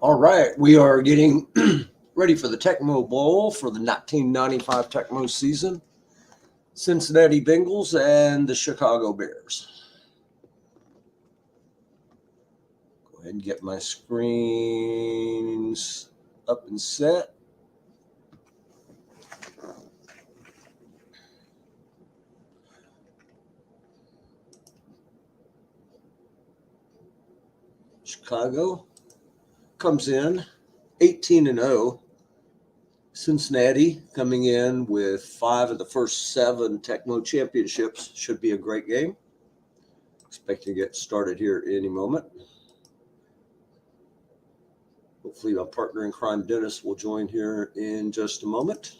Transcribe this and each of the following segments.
All right, we are getting ready for the Tecmo Bowl for the 1995 Tecmo season. Cincinnati Bengals and the Chicago Bears. Go ahead and get my screens up and set. Chicago comes in 18-0. Cincinnati coming in with 5 of the first 7 Tecmo championships. Should be a great game. Expecting to get started here any moment. Hopefully my partner in crime, Dennis, will join here in just a moment.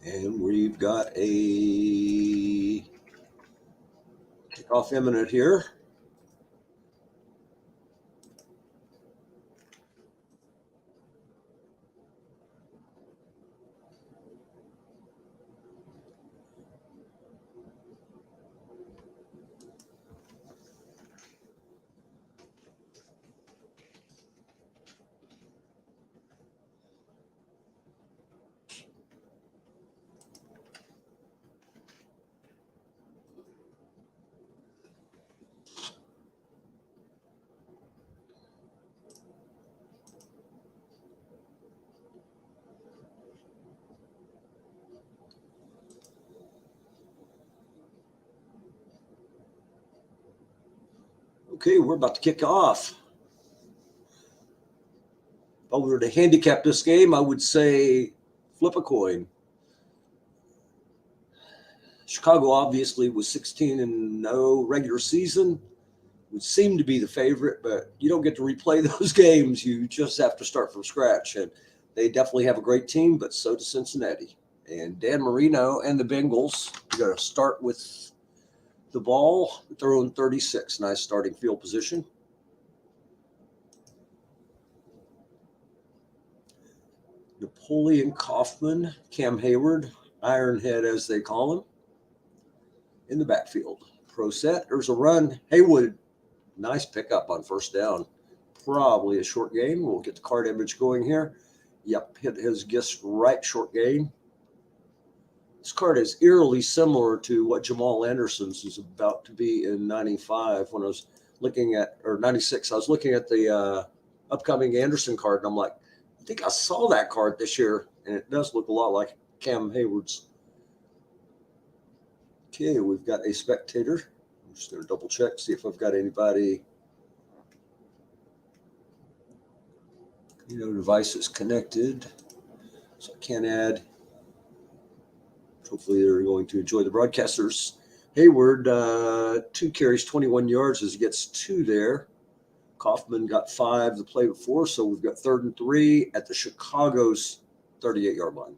And we've got a kickoff imminent here. Okay, we're about to kick off. If I were to handicap this game, I would say flip a coin. Chicago obviously was 16-0 regular season. Would seem to be the favorite, but you don't get to replay those games. You just have to start from scratch. And they definitely have a great team, but so does Cincinnati. And Dan Marino and the Bengals are going to start with the ball at their own 36. Nice starting field position. Napoleon Kaufman, Cam Hayward, Ironhead as they call him, in the backfield. Pro set. There's a run. Haywood, nice pickup on first down. Probably a short gain. We'll get the card image going here. Yep, hit his guess right, short gain. This card is eerily similar to what Jamal Anderson's is about to be in 95 when I was looking at, or 96. I was looking at the upcoming Anderson card, and I'm like, I think I saw that card this year, and it does look a lot like Cam Hayward's. Okay, we've got a spectator. I'm just going to double check, see if I've got anybody. Device is connected, so I can't add. Hopefully they're going to enjoy the broadcasters. Hayward, 2 carries, 21 yards as he gets 2 there. Kaufman got 5 the play before, so we've got 3rd and 3 at the Chicago's 38-yard line.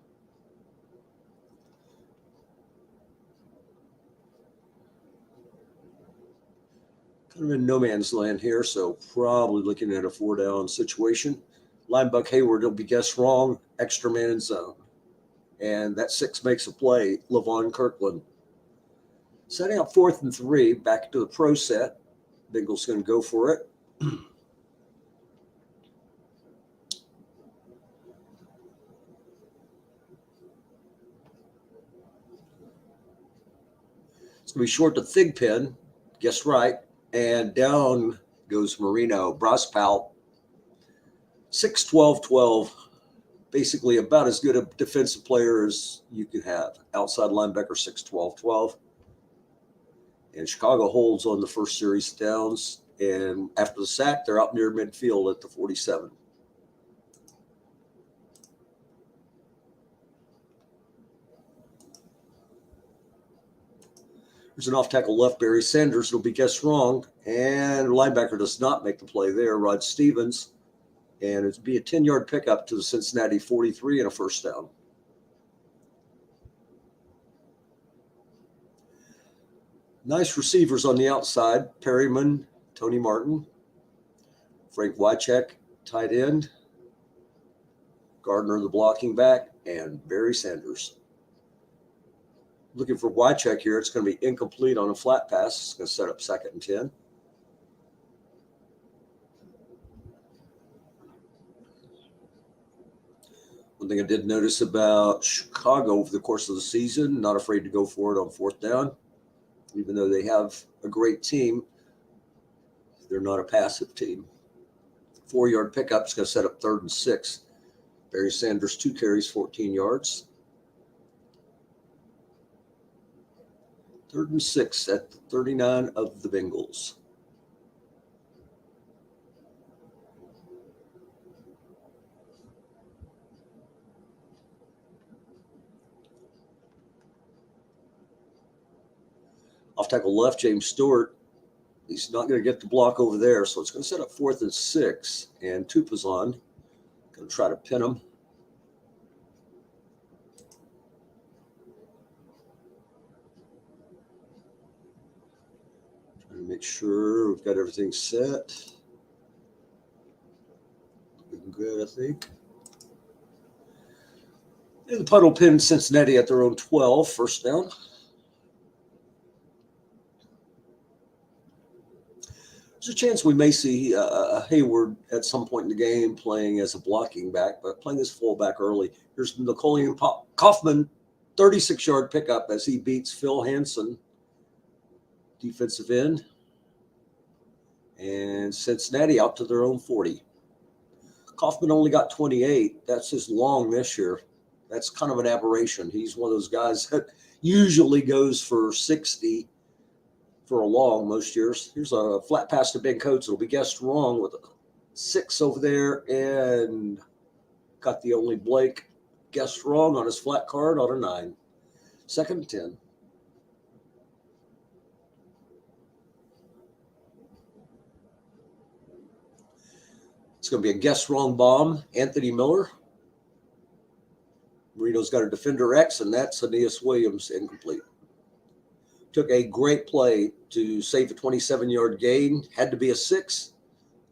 Kind of in no man's land here, so probably looking at a 4-down situation. Linebacker Hayward will be guessed wrong, extra man in zone. And that 6 makes a play, Levon Kirkland. Setting up 4th and 3, back to the pro set. Bengals going to go for it. It's going to be short to Thigpen. Guessed right. And down goes Marino. Brospal, 6'12", basically about as good a defensive player as you can have. Outside linebacker, 6'12". And Chicago holds on the first series of downs. And after the sack, they're out near midfield at the 47. There's an off tackle left, Barry Sanders. It'll be guessed wrong. And linebacker does not make the play there, Rod Stevens. And it'll be a 10-yard pickup to the Cincinnati 43 and a first down. Nice receivers on the outside. Perryman, Tony Martin, Frank Wycheck, tight end, Gardner, the blocking back, and Barry Sanders. Looking for Wycheck here. It's going to be incomplete on a flat pass. It's going to set up 2nd and 10. One thing I did notice about Chicago over the course of the season, not afraid to go for it on 4th down. Even though they have a great team, they're not a passive team. 4-yard pickup is going to set up 3rd and 6. Barry Sanders, 2 carries, 14 yards. 3rd and 6 at the 39 of the Bengals. Off tackle left, James Stewart. He's not going to get the block over there, so it's going to set up 4th and 6. And Tupazon going to try to pin him. Trying to make sure we've got everything set. Looking good, I think. And the punt will pin Cincinnati at their own 12, first down. There's a chance we may see Hayward at some point in the game playing as a blocking back, but playing as fullback early. Here's Napoleon Kaufman, 36-yard pickup as he beats Phil Hansen, defensive end. And Cincinnati out to their own 40. Kaufman only got 28. That's his long this year. That's kind of an aberration. He's one of those guys that usually goes for 60 for a long most years. Here's a flat pass to Ben Coates. It'll be guessed wrong with a 6 over there, and got the only Blake guessed wrong on his flat card on a 9. 2nd and 10. It's going to be a guessed wrong bomb. Anthony Miller. Marino's got a defender X, and that's Aeneas Williams, incomplete. Took a great play to save a 27-yard gain. Had to be a 6.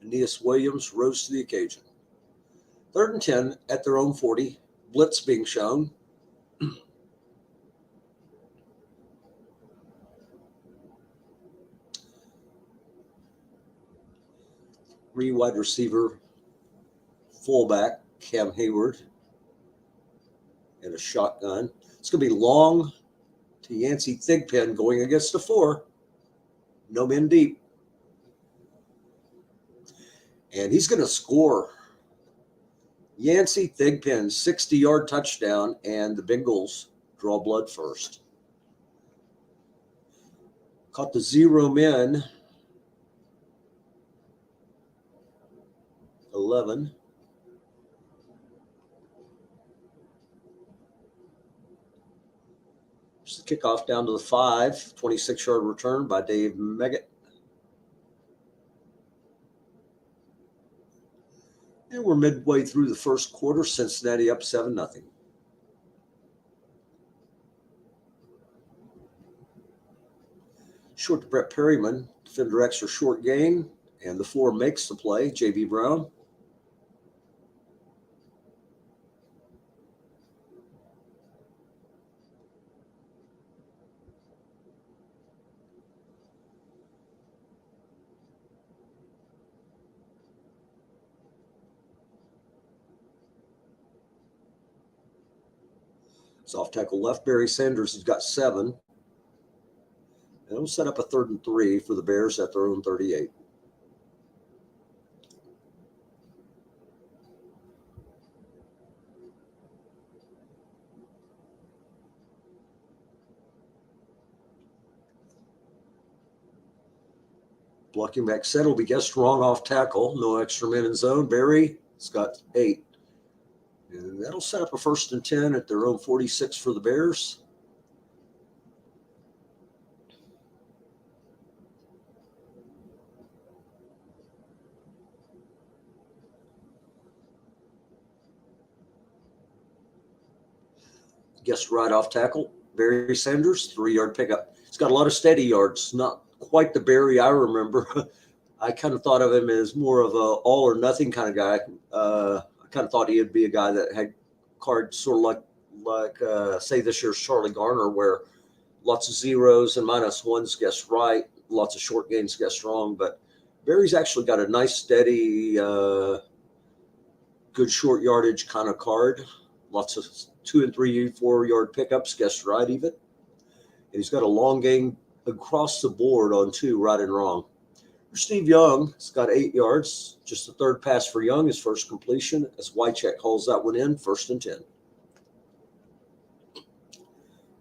Aeneas Williams rose to the occasion. 3rd and 10 at their own 40. Blitz being shown. 3 wide receiver, fullback, Cam Hayward, and a shotgun. It's going to be long to Yancey Thigpen going against the 4. No men deep. And he's going to score. Yancey Thigpen, 60-yard touchdown, and the Bengals draw blood first. Caught the 0 men. 11. Just the kickoff down to the 5. 26-yard return by Dave Meggett. And we're midway through the first quarter. Cincinnati up 7-0. Short to Brett Perryman. Defender extra short gain. And the 4 makes the play. J.B. Brown. Soft tackle left, Barry Sanders has got 7. And it'll set up a 3rd and 3 for the Bears at their own 38. Blocking back set will be guessed wrong off tackle. No extra men in zone. Barry has got 8. And that'll set up a 1st and 10 at their own 46 for the Bears. Guessed right off tackle. Barry Sanders, 3-yard pickup. He's got a lot of steady yards, not quite the Barry I remember. I kind of thought of him as more of a all or nothing kind of guy. I kind of thought he'd be a guy that had cards sort of like say this year's Charlie Garner, where lots of zeros and -1s guessed right, lots of short gains guessed wrong. But Barry's actually got a nice, steady, good short yardage kind of card. Lots of 2 and 3, 4-yard pickups guessed right even. And he's got a long gain across the board on 2, right and wrong. Steve Young has got 8 yards, just the third pass for Young, his first completion, as Wycheck hauls that one in, 1st and 10.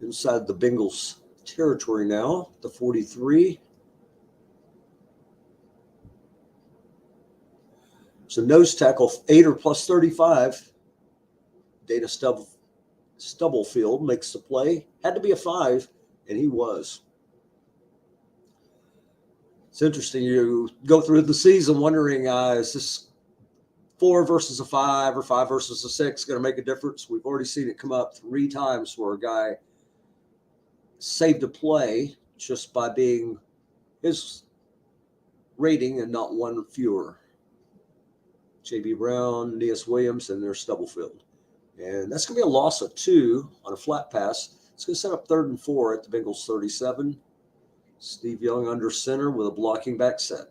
Inside the Bengals territory now, the 43. So nose tackle, 8 or plus 35. Dana Stubblefield makes the play. Had to be a 5, and he was. It's interesting. You go through the season wondering, is this 4 versus a 5 or 5 versus a 6 going to make a difference? We've already seen it come up 3 times where a guy saved a play just by being his rating and not one fewer. J.B. Brown, Neas Williams, and there's Stubblefield. And that's going to be a loss of 2 on a flat pass. It's going to set up 3rd and 4 at the Bengals 37. Steve Young under center with a blocking back set.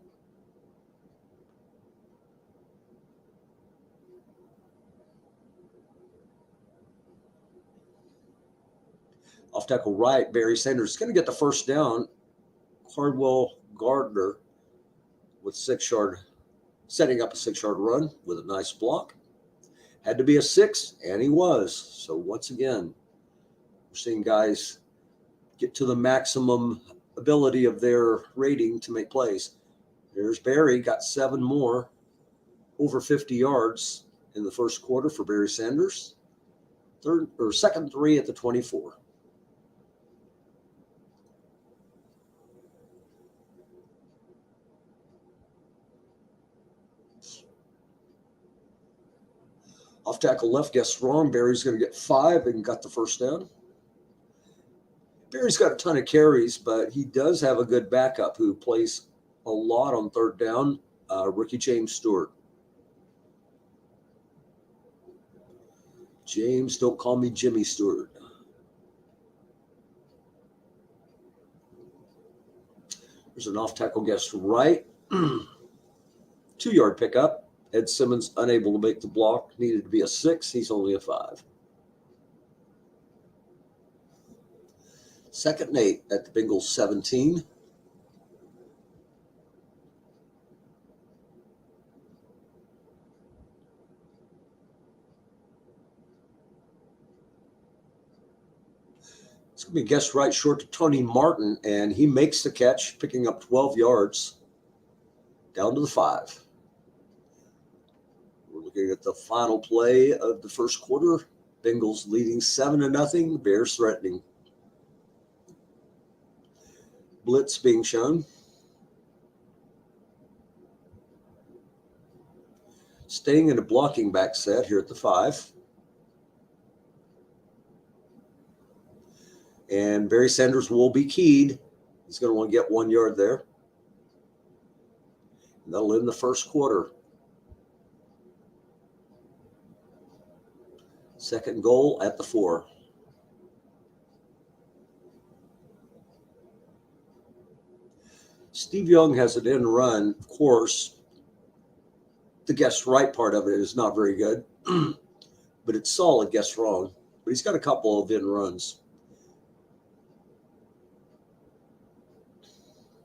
Off tackle right, Barry Sanders is going to get the first down. Cardwell Gardner with 6-yard, setting up a 6-yard run with a nice block. Had to be a 6, and he was. So once again, we're seeing guys get to the maximum ability of their rating to make plays. There's Barry, got 7 more, over 50 yards in the first quarter for Barry Sanders. 2nd 3 at the 24. Off tackle left, guessed wrong. Barry's going to get 5 and got the first down. Barry's got a ton of carries, but he does have a good backup who plays a lot on 3rd down, rookie James Stewart. James, don't call me Jimmy Stewart. There's an off tackle guessed right. 2-yard pickup. Ed Simmons unable to make the block. Needed to be a 6. He's only a 5. 2nd and 8 at the Bengals 17. It's going to be guessed right short to Tony Martin, and he makes the catch, picking up 12 yards down to the 5. We're looking at the final play of the first quarter. Bengals leading 7-0. Bears threatening. Blitz being shown. Staying in a blocking back set here at the 5. And Barry Sanders will be keyed. He's going to want to get 1 yard there. And that'll end the first quarter. 2nd goal at the 4. Steve Young has an end run. Of course, the guess right part of it is not very good, but it's solid guess wrong. But he's got a couple of end runs.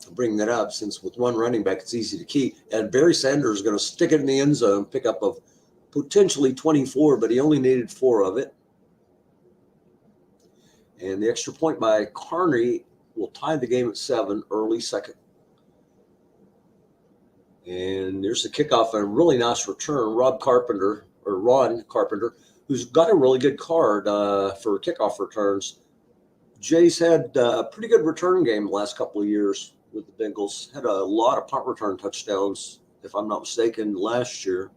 I'll bring that up since with one running back, it's easy to keep. And Barry Sanders is going to stick it in the end zone, pick up of potentially 24, but he only needed 4 of it. And the extra point by Carney will tie the game at 7, early 2nd. And there's the kickoff and a really nice return. Ron Carpenter, who's got a really good card for kickoff returns. Jay's had a pretty good return game the last couple of years with the Bengals. Had a lot of punt return touchdowns, if I'm not mistaken, last year.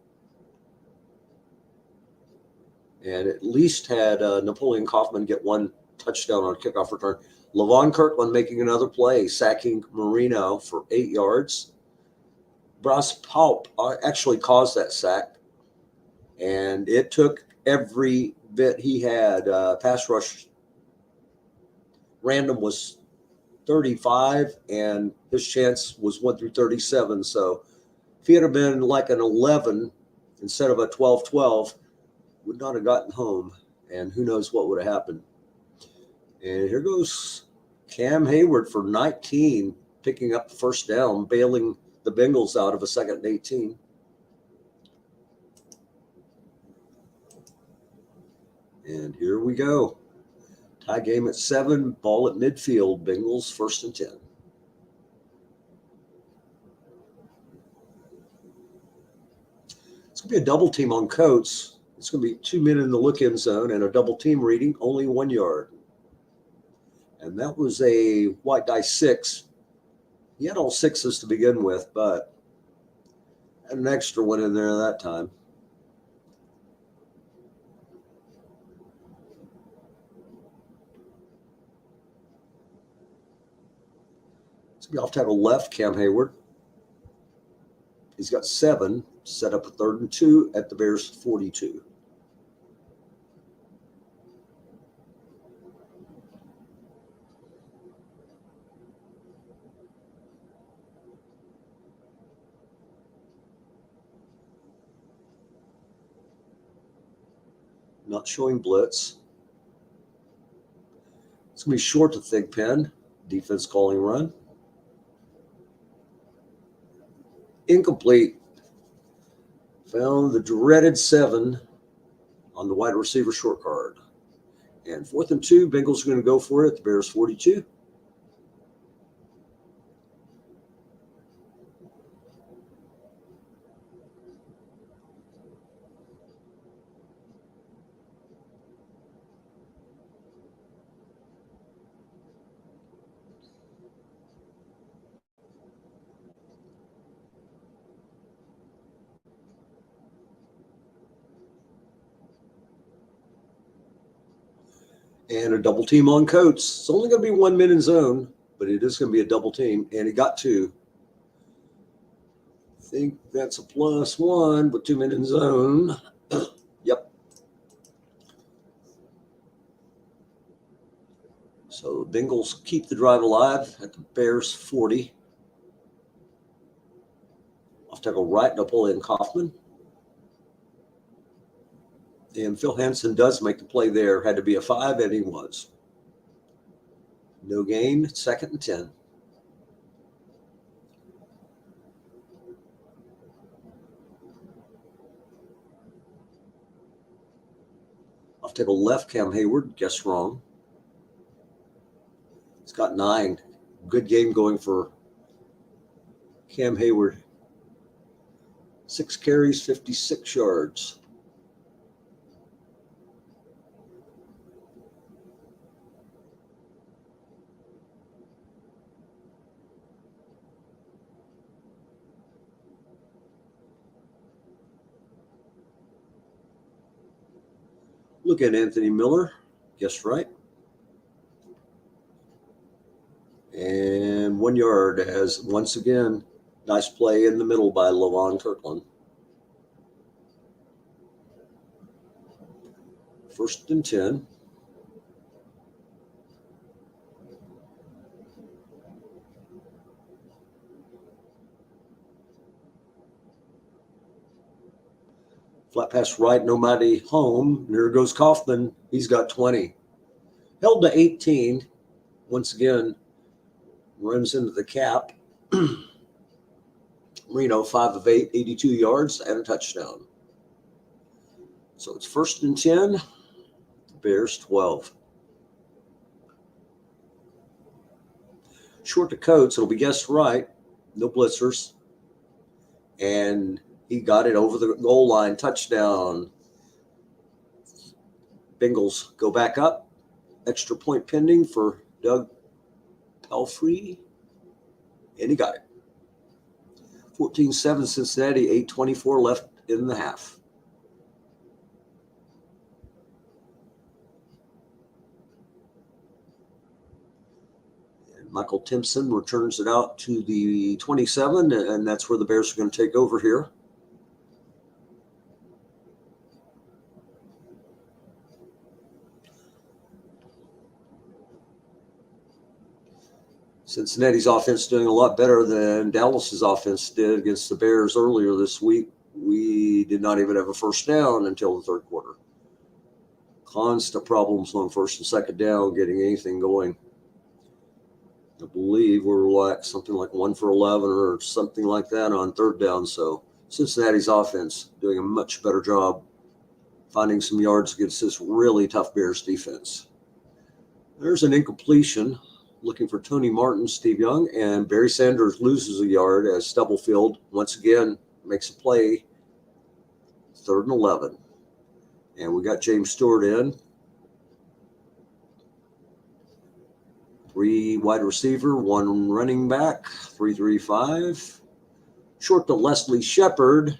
and at least had Napoleon Kaufman get one touchdown on kickoff return. Levon Kirkland making another play, sacking Marino for 8 yards. Bras Palp actually caused that sack, and it took every bit he had. Pass rush random was 35, and his chance was 1 through 37. So if he had been like an 11 instead of a 12-12, would not have gotten home, and who knows what would have happened. And here goes Cam Hayward for 19, picking up the first down, bailing the Bengals out of a 2nd and 18. And here we go. Tie game at 7, ball at midfield, Bengals 1st and 10. It's going to be a double team on Coates. It's going to be 2 men in the look-in zone and a double team reading, only 1 yard. And that was a white die 6. He had all 6s to begin with, but had an extra one in there that time. It's going to be off tackle left, Cam Hayward. He's got 7, set up a 3rd and 2 at the Bears 42. Not showing blitz. It's going to be short to Thigpen. Defense calling run. Incomplete. Found the dreaded 7 on the wide receiver short card. And 4th and 2, Bengals are going to go for it at the Bears 42. And a double team on Coates. It's only going to be 1 man in zone, but it is going to be a double team. And he got 2. I think that's a +1 with 2 men in zone. Yep. So the Bengals keep the drive alive at the Bears 40. Off tackle right, Napoleon Kaufman. And Phil Hansen does make the play there. Had to be a 5, and he was. No gain, 2nd and 10. Off tackle left, Cam Hayward. Guess wrong. He's got 9. Good game going for Cam Hayward. 6 carries, 56 yards. Look at Anthony Miller. Guessed right. And 1 yard as, once again, nice play in the middle by Levon Kirkland. 1st and 10. Flat pass right, nobody home. There goes Kaufman. He's got 20. Held to 18. Once again, runs into the cap. Reno, 5 of 8, 82 yards and a touchdown. So it's 1st and 10. Bears 12. Short to Coates. It'll be guessed right. No blitzers. And he got it over the goal line. Touchdown. Bengals go back up. Extra point pending for Doug Pelfrey. And he got it. 14-7 Cincinnati, 8:24 left in the half. Michael Timpson returns it out to the 27, and that's where the Bears are going to take over here. Cincinnati's offense doing a lot better than Dallas's offense did against the Bears earlier this week. We did not even have a first down until the third quarter. Constant problems on first and second down, getting anything going. I believe we're like something like 1 for 11 or something like that on third down. So Cincinnati's offense doing a much better job finding some yards against this really tough Bears defense. There's an incompletion. Looking for Tony Martin, Steve Young, and Barry Sanders loses a yard as Stubblefield once again makes a play. 3rd and 11. And we got James Stewart in. 3 wide receiver, 1 running back, 3-3-5. Short to Leslie Shepard.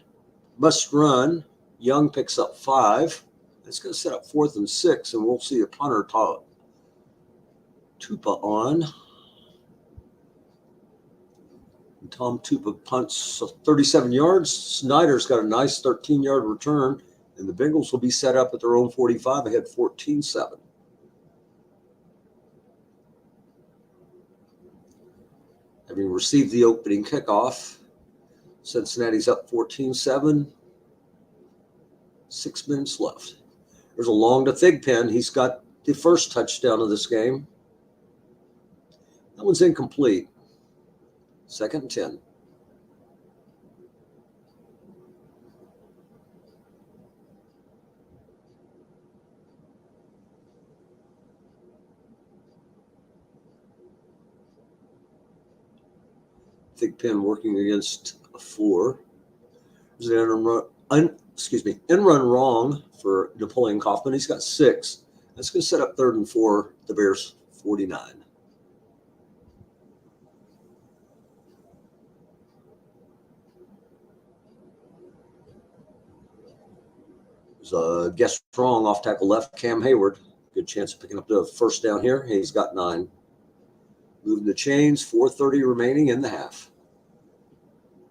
Must run. Young picks up 5. It's going to set up 4th and 6, and we'll see a punter Tupa on. And Tom Tupa punts 37 yards. Snyder's got a nice 13-yard return, and the Bengals will be set up at their own 45 ahead 14-7. Having received the opening kickoff, Cincinnati's up 14-7. 6 minutes left. There's a long to Thigpen. He's got the first touchdown of this game. That one's incomplete. 2nd and 10. Thigpen working against a 4. There's an end run wrong for Napoleon Kaufman. He's got 6. That's going to set up 3rd and 4, the Bears 49. There's a guess wrong off tackle left, Cam Hayward. Good chance of picking up the first down here. He's got 9. Moving the chains, 4:30 remaining in the half.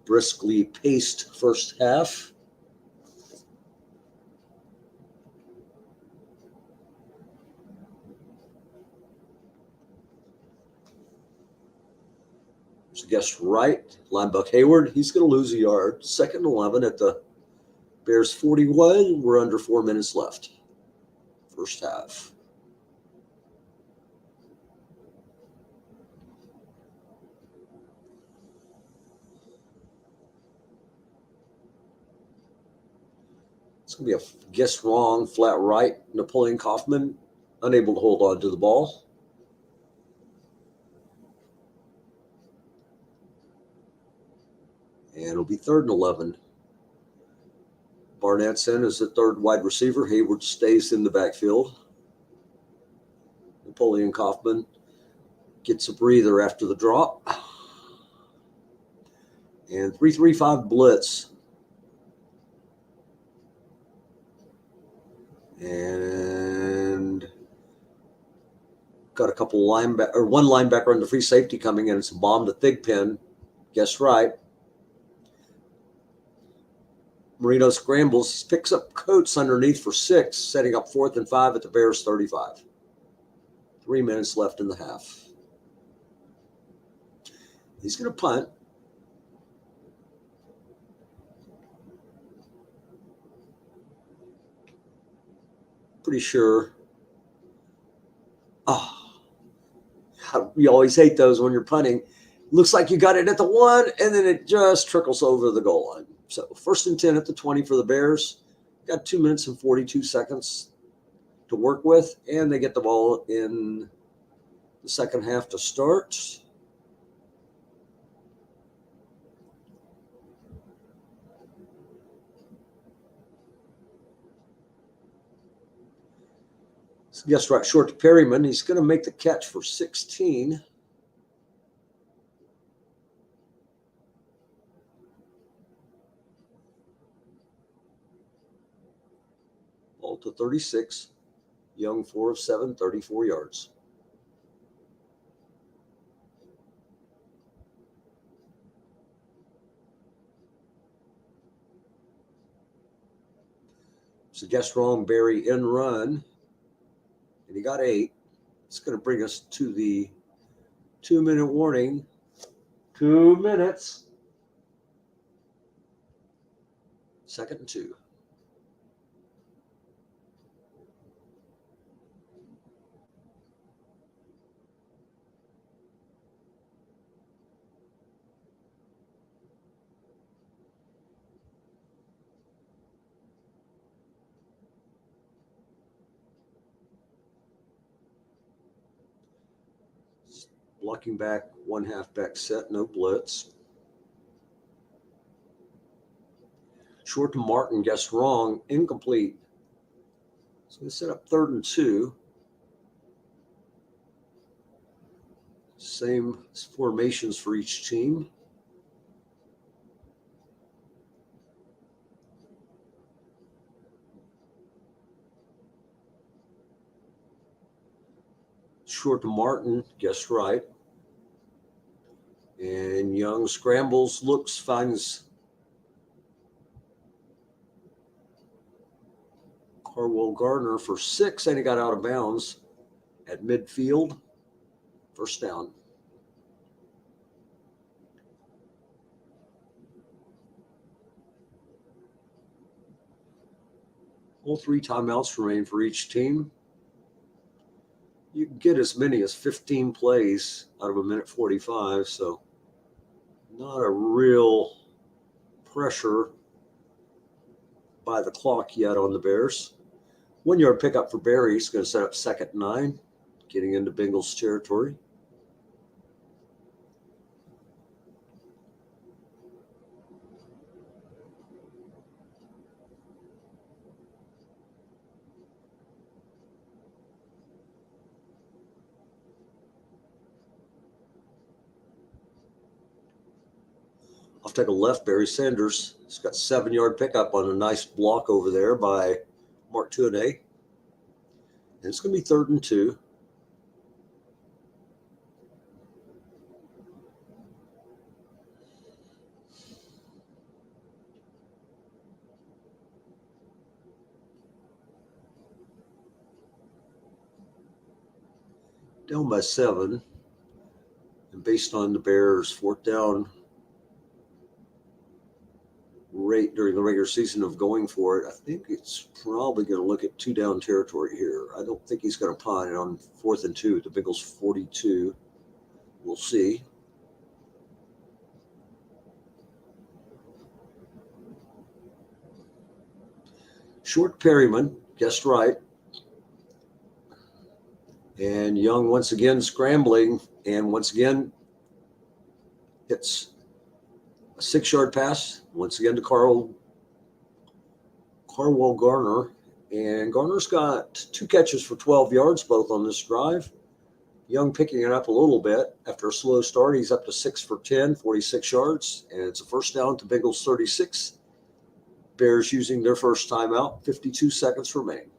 Briskly paced first half. There's a guess right, linebacker Hayward. He's going to lose a yard. 2nd and 11 at the Bears 41. We're under 4 minutes left. First half. It's going to be a guess wrong, flat right. Napoleon Kaufman unable to hold on to the ball. And it'll be 3rd and 11. Barnett's in as the 3rd wide receiver. Hayward stays in the backfield. Napoleon Kaufman gets a breather after the drop. And 3-3-5 blitz. And got a couple one linebacker on the free safety coming in. It's a bomb to Thigpen. Guess right. Marino scrambles, picks up Coates underneath for 6, setting up 4th and 5 at the Bears 35. 3 minutes left in the half. He's going to punt. Pretty sure. You always hate those when you're punting. Looks like you got it at the 1, and then it just trickles over the goal line. So 1st and 10 at the 20 for the Bears. Got 2 minutes and 42 seconds to work with, and they get the ball in the second half to start. So guess right, short to Perryman. He's going to make the catch for 16. Ball to 36. Young 4 of 7, 34 yards. So guess wrong, Barry in run, and he got 8. It's going to bring us to the 2-minute warning. 2 minutes. 2nd and 2. Blocking back, 1 halfback set, no blitz. Short to Martin, guessed wrong, incomplete. So we set up 3rd and 2. Same formations for each team. Short to Martin, guessed right. And Young scrambles, looks, finds Carwell Gardner for 6, and he got out of bounds at midfield. 1st down. All 3 timeouts remain for each team. You can get as many as 15 plays out of 1:45, so not a real pressure by the clock yet on the Bears. 1-yard pickup for Barry. He's going to set up 2nd and 9, getting into Bengals territory. I'll take a left, Barry Sanders. He's got 7-yard pickup on a nice block over there by Mark Tuanay. And it's going to be 3rd and 2. Down by 7. And based on the Bears' 4th down rate during the regular season of going for it, I think it's probably going to look at 2-down territory here. I don't think he's going to punt it on 4th and 2 at the Bengals 42. We'll see. Short Perryman, guessed right. And Young once again scrambling, and once again it's a 6-yard pass, once again to Carwell Gardner. And Garner's got 2 catches for 12 yards, both on this drive. Young picking it up a little bit. After a slow start, he's up to 6 for 10, 46 yards. And it's a 1st down to Bengals 36. Bears using their first timeout, 52 seconds remain.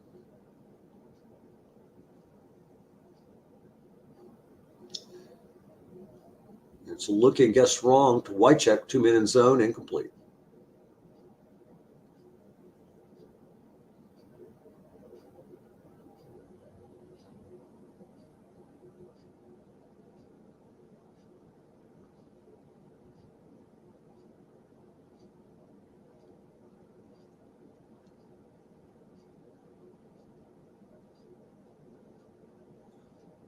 It's a look and guess wrong to Wycheck, 2-man in zone, incomplete.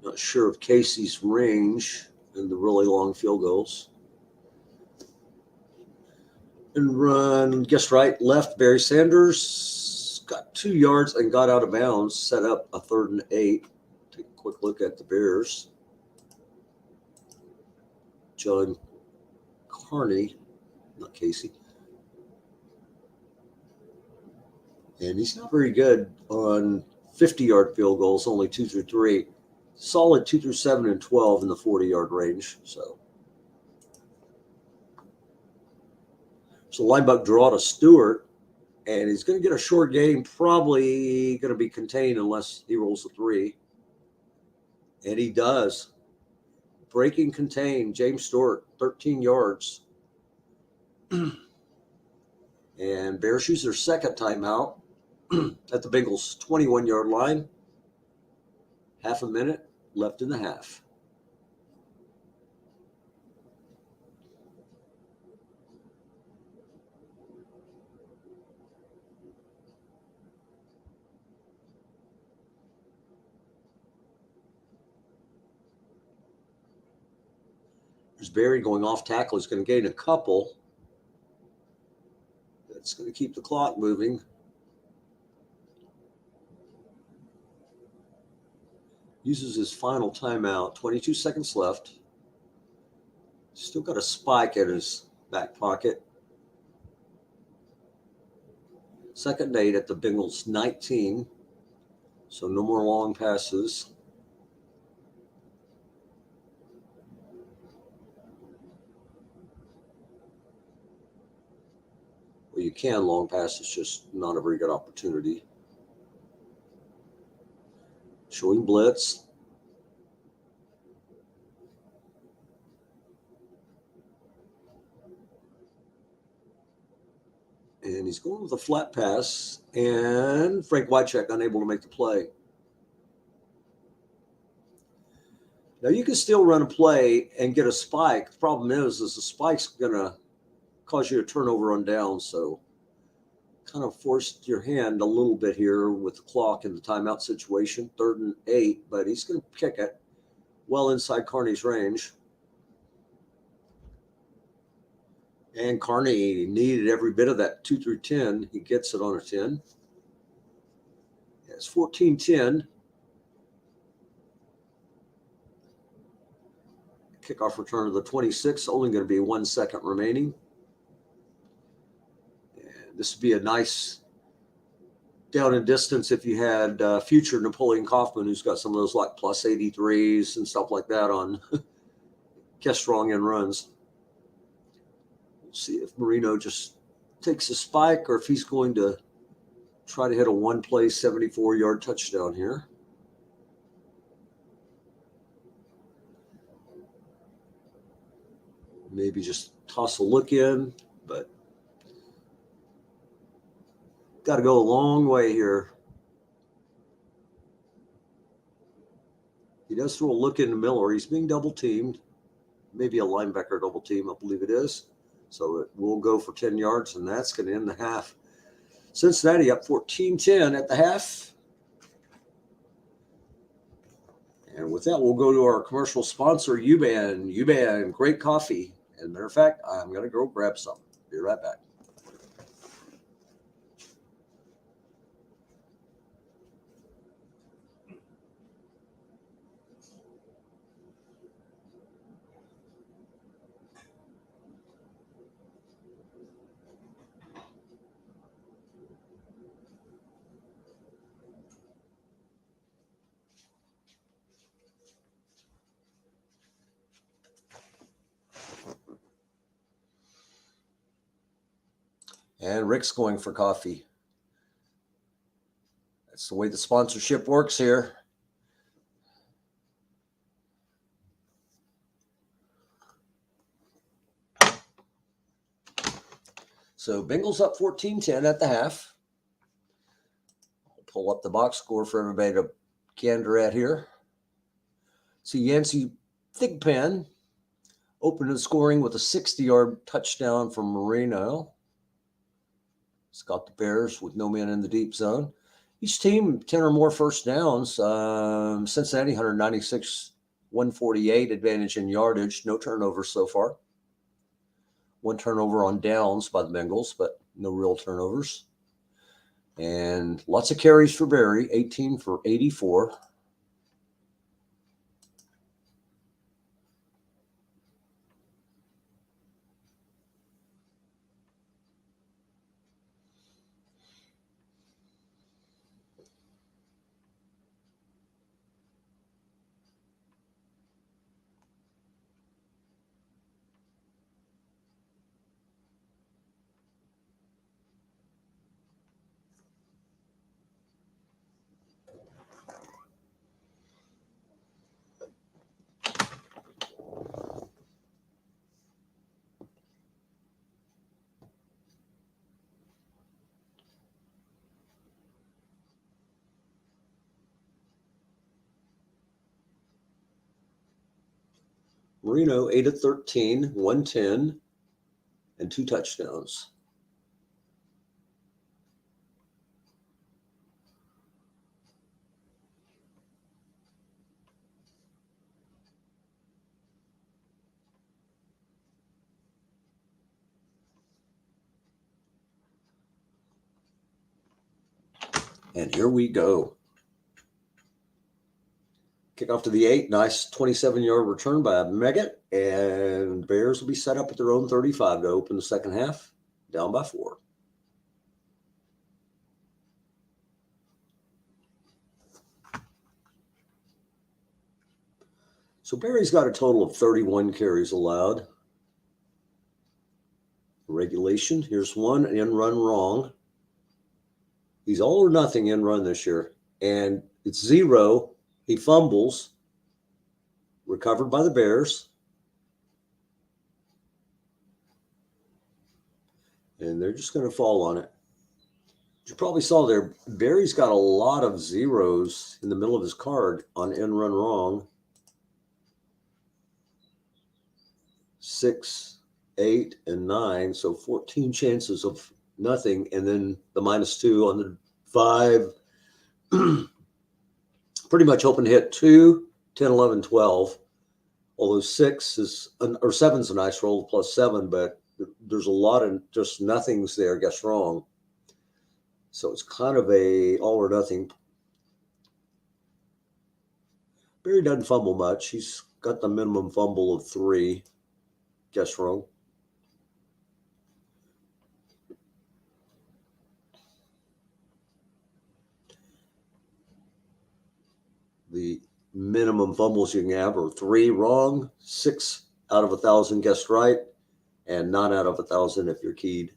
Not sure of Casey's range and the really long field goals. And run, guess right, left, Barry Sanders got 2 yards and got out of bounds, set up a 3rd and 8. Take a quick look at the Bears. John Carney, not Casey. And he's not very good on 50-yard field goals, only 2 through 3. Solid 2 through 7 and 12 in the 40-yard range. So linebacker draw to Stewart, and he's going to get a short game, probably going to be contained unless he rolls a 3. And he does. Breaking contained, James Stewart, 13 yards. And Bears use their 2nd timeout. at the Bengals' 21-yard line. Half a minute left in the half. There's Barry going off tackle. He's going to gain a couple. That's going to keep the clock moving. Uses his final timeout. 22 seconds left. Still got a spike in his back pocket. 2nd and 8 at the Bengals' 19. So no more long passes. Well, you can long pass. It's just not a very good opportunity. Showing blitz. And he's going with a flat pass. And Frank Wycheck unable to make the play. Now you can still run a play and get a spike. The problem is the spike's going to cause you a turnover on down. So kind of forced your hand a little bit here with the clock in the timeout situation. 3rd and 8, but he's going to kick it well inside Carney's range. And Carney needed every bit of that 2 through 10. He gets it on a 10. It's 14-10. Kickoff return of the 26. Only going to be 1 second remaining. And this would be a nice down and distance if you had future Napoleon Kaufman, who's got some of those like plus 83s and stuff like that on catch strong and runs. We'll see if Marino just takes a spike or if he's going to try to hit a one-play 74-yard touchdown here. Maybe just toss a look in, but got to go a long way here. He does throw a look into Miller. He's being double teamed. Maybe a linebacker double team, I believe it is. So it will go for 10 yards, and that's going to end the half. Cincinnati up 14-10 at the half. And with that, we'll go to our commercial sponsor, UBAN. UBAN, great coffee. As a matter of fact, I'm going to go grab some. Be right back. And Rick's going for coffee. That's the way the sponsorship works here. So Bengals up 14-10 at the half. I'll pull up the box score for everybody to gander at here. See Yancey Thigpen opened the scoring with a 60-yard touchdown from Marino. It's got the Bears with no man in the deep zone. Each team 10 or more first downs. Cincinnati 196, 148 advantage in yardage. No turnovers so far. 1 turnover on downs by the Bengals, but no real turnovers. And lots of carries for Barry, 18 for 84. Marino, 8 of 13, 110, and 2 touchdowns. And here we go. Kick off to the 8. Nice 27-yard return by Meggett. And Bears will be set up at their own 35 to open the second half, down by 4. So Barry's got a total of 31 carries allowed. Regulation, here's one, in run wrong. He's all or nothing in run this year. And it's 0. He fumbles. Recovered by the Bears. And they're just going to fall on it. You probably saw there, Barry's got a lot of zeros in the middle of his card on in run wrong. 6, 8, and 9. So 14 chances of nothing. And then the -2 on the 5. Pretty much open to hit 2, 10, 11, 12. Although 6 is, or 7's a nice roll, +7, but there's a lot of just nothings there, guess wrong. So it's kind of a all or nothing. Barry doesn't fumble much. He's got the minimum fumble of 3, guess wrong. The minimum fumbles you can have are 3 wrong, 6 out of 1,000 guessed right, and 9 out of 1,000 if you're keyed.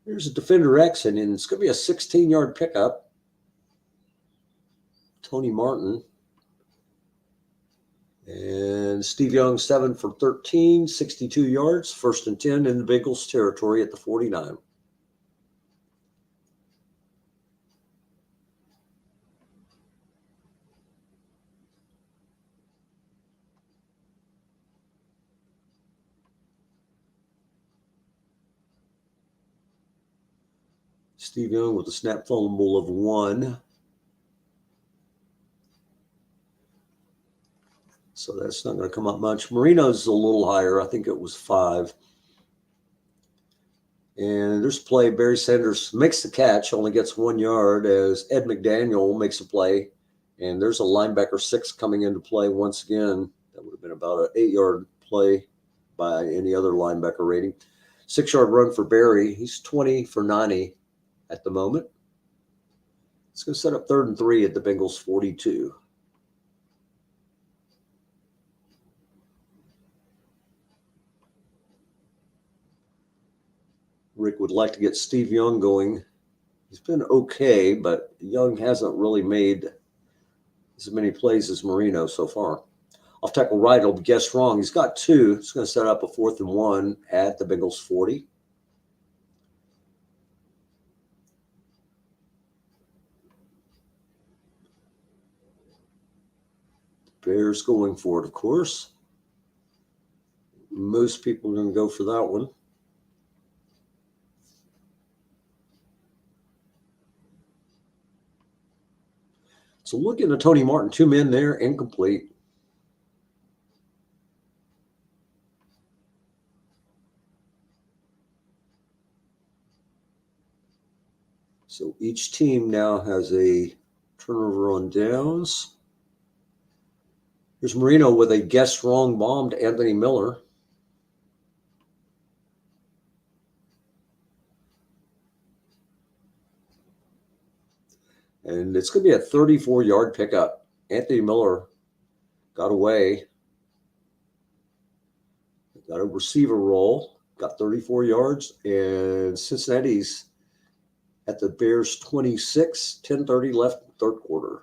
Here's a defender X, and it's going to be a 16-yard pickup. Tony Martin. And Steve Young, 7 for 13, 62 yards, 1st and 10 in the Bengals territory at the 49. Steve Young with a snap fumble of 1. So that's not going to come up much. Marino's a little higher. I think it was 5. And there's a play. Barry Sanders makes the catch, only gets 1 yard as Ed McDaniel makes a play. And there's a linebacker 6 coming into play once again. That would have been about an 8-yard play by any other linebacker rating. 6-yard run for Barry. He's 20 for 90 at the moment. It's going to set up 3rd and 3 at the Bengals 42. Rick would like to get Steve Young going. He's been okay, but Young hasn't really made as many plays as Marino so far. Off tackle right, he'll be guessed wrong. He's got 2. It's going to set up a 4th and 1 at the Bengals 40. Bears going for it, of course. Most people are going to go for that one. So looking at Tony Martin, 2 men there, incomplete. So each team now has a turnover on downs. Here's Marino with a guess wrong bomb to Anthony Miller. And it's going to be a 34-yard pickup. Anthony Miller got away. Got a receiver roll. Got 34 yards. And Cincinnati's at the Bears 26, 10:30 left, 3rd quarter.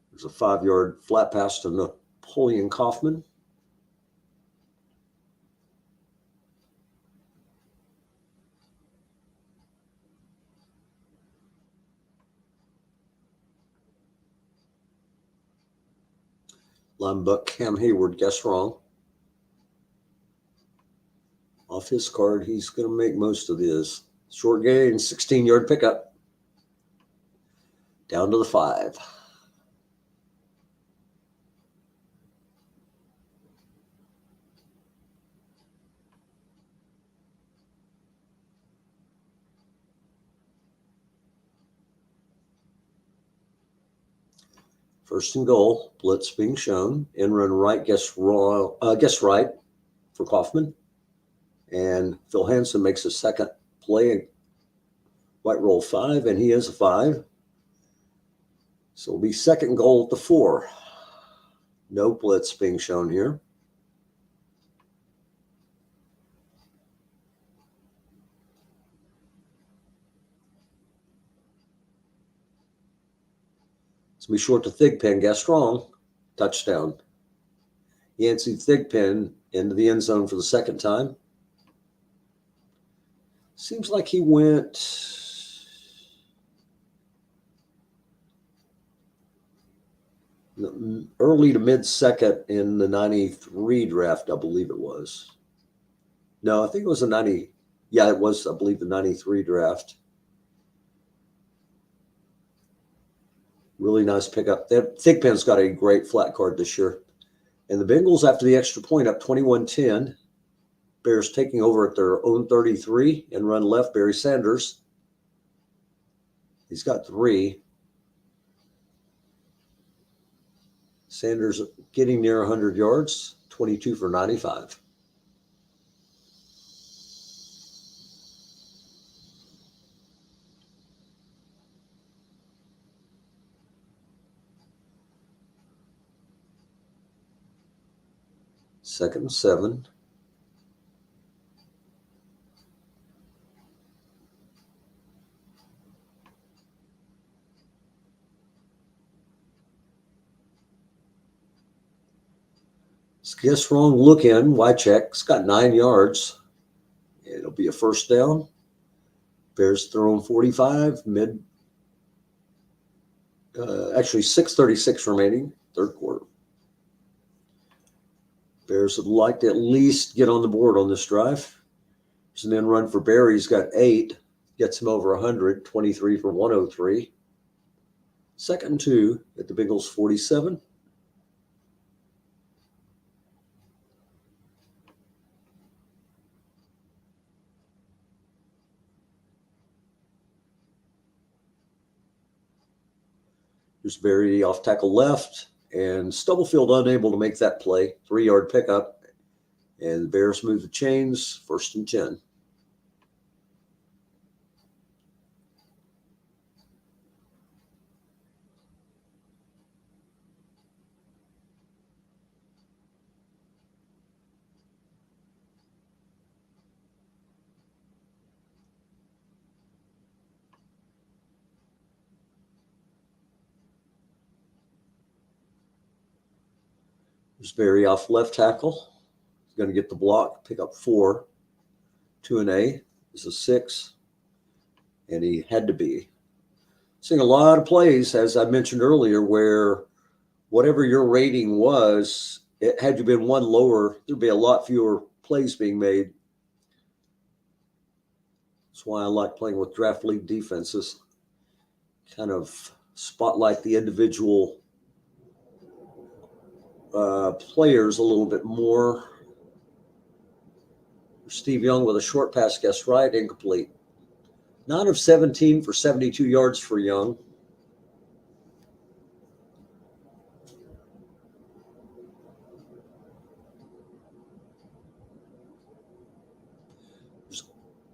There's a 5-yard flat pass to Napoleon Kaufman. Line buck Cam Hayward, guess wrong. Off his card, he's going to make most of his. Short gain, 16-yard pickup. Down to the 5. First and goal, blitz being shown. In run right, guess right for Kaufman. And Phil Hansen makes a second play. White roll 5, and he is a 5. So it'll be second goal at the 4. No blitz being shown here. So be short to Thigpen, guess wrong. Touchdown. Yancey Thigpen into the end zone for the second time. Seems like he went early to mid-second in the 93 draft, I believe it was. No, I think it was a 90. Yeah, it was, I believe, the 93 draft. Really nice pickup. Thigpen's got a great flat card this year. And the Bengals, after the extra point, up 21-10. Bears taking over at their own 33 and run left, Barry Sanders. He's got 3. Sanders getting near 100 yards, 22 for 95. Second and 7. Guess wrong look in. Wycheck's got 9 yards. It'll be a first down. Bears throwing 45, actually 6:36 remaining, third quarter. Bears would like to at least get on the board on this drive. There's an end run for Barry. He's got 8, gets him over 100, 23 for 103. Second and 2 at the Bengals 47. There's Barry off tackle left, and Stubblefield unable to make that play. 3-yard pickup, and the Bears move the chains, first and 10. There's Barry off left tackle. He's going to get the block, pick up 4. 2 and A is a 6, and he had to be. Seeing a lot of plays, as I mentioned earlier, where whatever your rating was, had you been one lower, there'd be a lot fewer plays being made. That's why I like playing with draft league defenses. Kind of spotlight the individual players a little bit more. Steve Young with a short pass, guess right, incomplete. 9 of 17 for 72 yards for Young.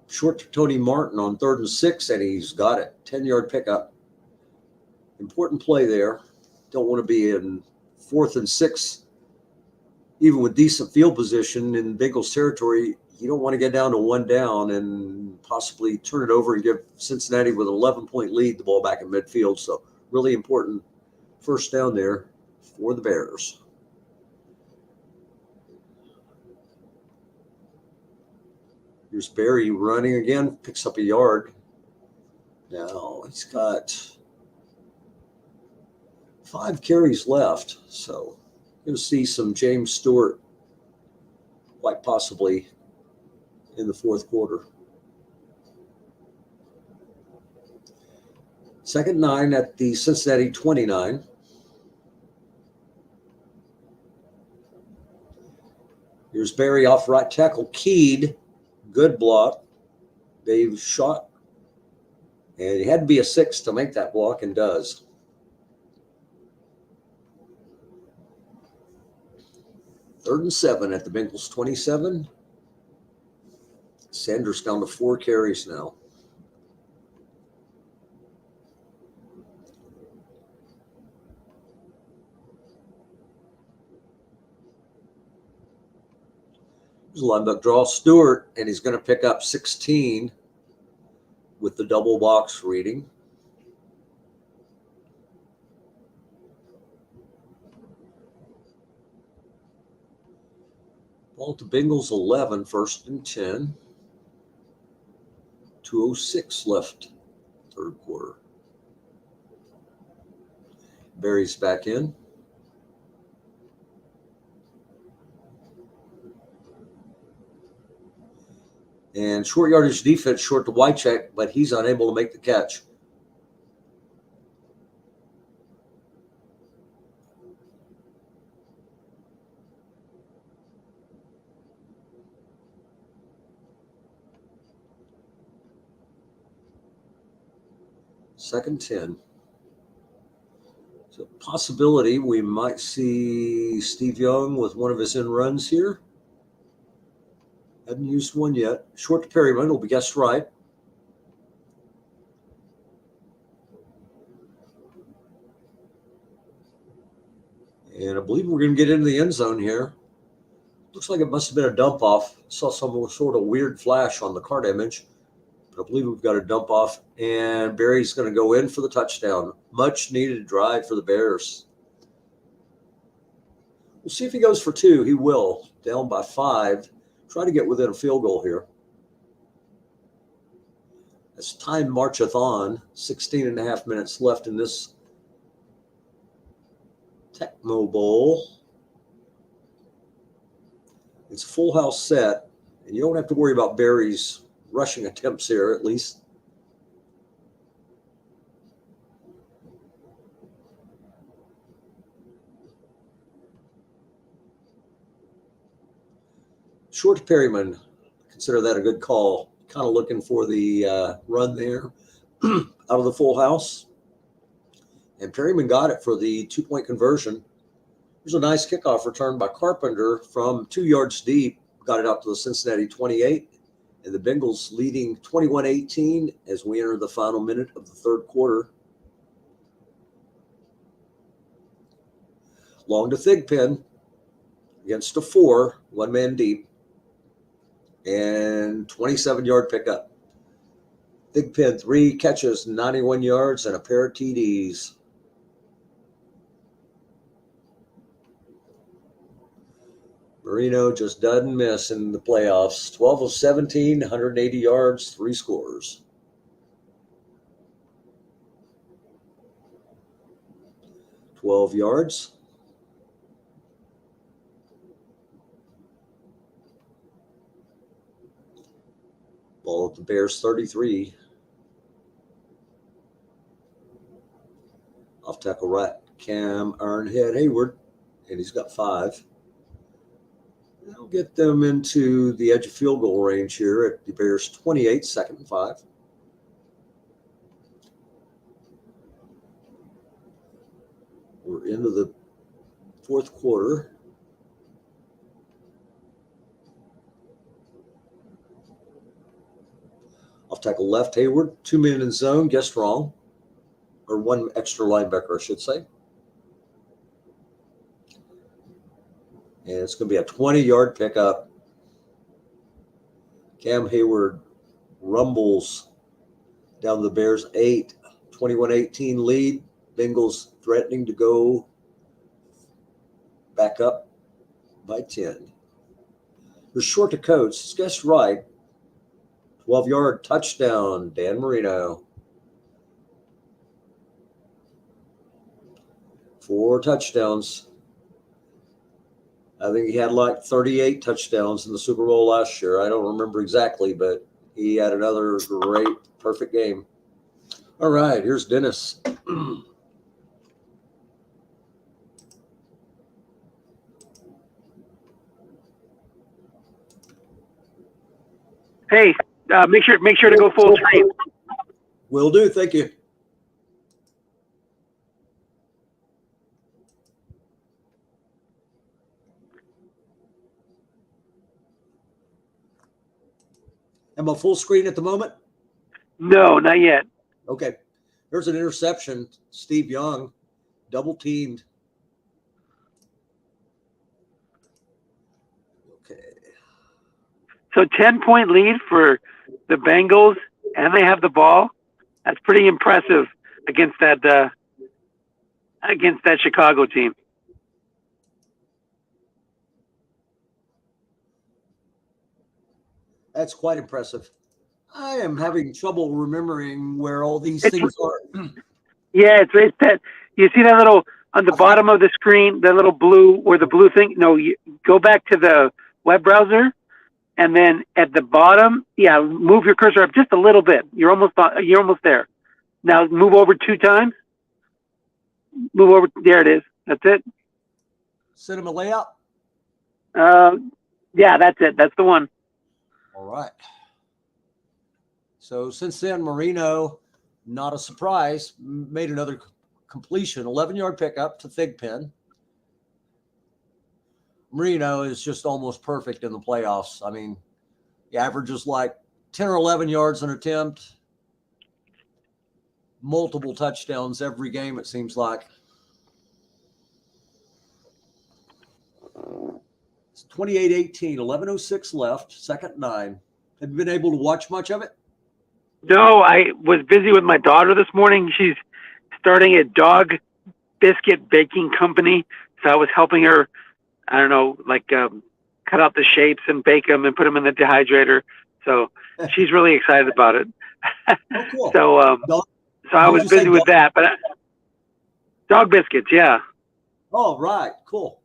Short to Tony Martin on 3rd and 6, and he's got it. 10-yard pickup. Important play there. Don't want to be in 4th and 6, even with decent field position in Bengals territory. You don't want to get down to 1 down and possibly turn it over and give Cincinnati with an 11-point lead the ball back in midfield. So really important first down there for the Bears. Here's Barry running again, picks up a yard. Now he's got 5 carries left. So You'll see some James Stewart quite possibly in the fourth quarter. Second 9 at the Cincinnati 29. Here's Barry off right tackle. Keyed. Good block. Dave shot. And it had to be a 6 to make that block, and does. Third and 7 at the Bengals 27. Sanders down to 4 carries now. There's a linebacker draw. Stewart, and he's going to pick up 16 with the double box reading. Ball to Bengals 11, first and 10. 2:06 left, third quarter. Barry's back in. And short yardage defense, short to Wycheck, but he's unable to make the catch. Second 10. So possibility we might see Steve Young with one of his end runs here. Hadn't used one yet. Short to Perryman will be guessed right. And I believe we're going to get into the end zone here. Looks like it must have been a dump off. Saw some sort of weird flash on the card image. But I believe we've got a dump off. And Barry's going to go in for the touchdown. Much needed drive for the Bears. We'll see if he goes for 2. He will. Down by 5. Try to get within a field goal here. As time marcheth on, 16 and a half minutes left in this Tecmo Bowl. It's a full house set, and you don't have to worry about Barry's rushing attempts here, at least. Short to Perryman. Consider that a good call. Kind of looking for the run there out of the full house. And Perryman got it for the 2-point conversion. There's a nice kickoff return by Carpenter from 2 yards deep. Got it out to the Cincinnati 28. And the Bengals leading 21-18 as we enter the final minute of the third quarter. Long to Thigpen against a 4, 1 man deep. And 27-yard pickup. Thigpen, 3 catches, 91 yards, and a pair of TDs. Marino just doesn't miss in the playoffs. 12 of 17, 180 yards, 3 scores. $12 yards. Ball at the Bears 33. Off tackle right, Cam Ironhead Hayward, and he's got 5. That'll get them into the edge of field goal range here at the Bears 28, second and 5. We're into the fourth quarter. Off tackle left, Hayward. 2 men in zone. Guessed wrong. Or 1 extra linebacker, I should say. And it's going to be a 20-yard pickup. Cam Hayward rumbles down the Bears 8. 21-18 lead. Bengals threatening to go back up by 10. They're short to Coates. It's guessed right. 12-yard touchdown, Dan Marino. 4 touchdowns. I think he had like 38 touchdowns in the Super Bowl last year. I don't remember exactly, but he had another great, perfect game. All right, here's Dennis. Hey, make sure to go full screen. Will do. Thank you. Am I full screen at the moment? No, not yet. Okay. There's an interception. Steve Young double teamed. Okay. So 10-point lead for the Bengals, and they have the ball. That's pretty impressive against that Chicago team. That's quite impressive. I am having trouble remembering where all these things are. Yeah, it's that. You see that little on the bottom of the screen, that little blue, where the blue thing? No, you go back to the web browser, and then at the bottom, yeah, move your cursor up just a little bit. You're almost there. Now move over 2 times. Move over. There it is. That's it. Cinema layout. Yeah, that's it. That's the one. All right. So since then, Marino, not a surprise, made another completion, 11-yard pickup to Thigpen. Marino is just almost perfect in the playoffs. I mean, he averages like 10 or 11 yards an attempt, multiple touchdowns every game, it seems like. It's 28-18, 11:06 left, second 9. Have you been able to watch much of it? No, I was busy with my daughter this morning. She's starting a dog biscuit baking company, so I was helping her. I don't know, like cut out the shapes and bake them and put them in the dehydrator. So she's really excited about it. Oh, cool. So I was busy with that. But dog biscuits, yeah. Oh, right, cool.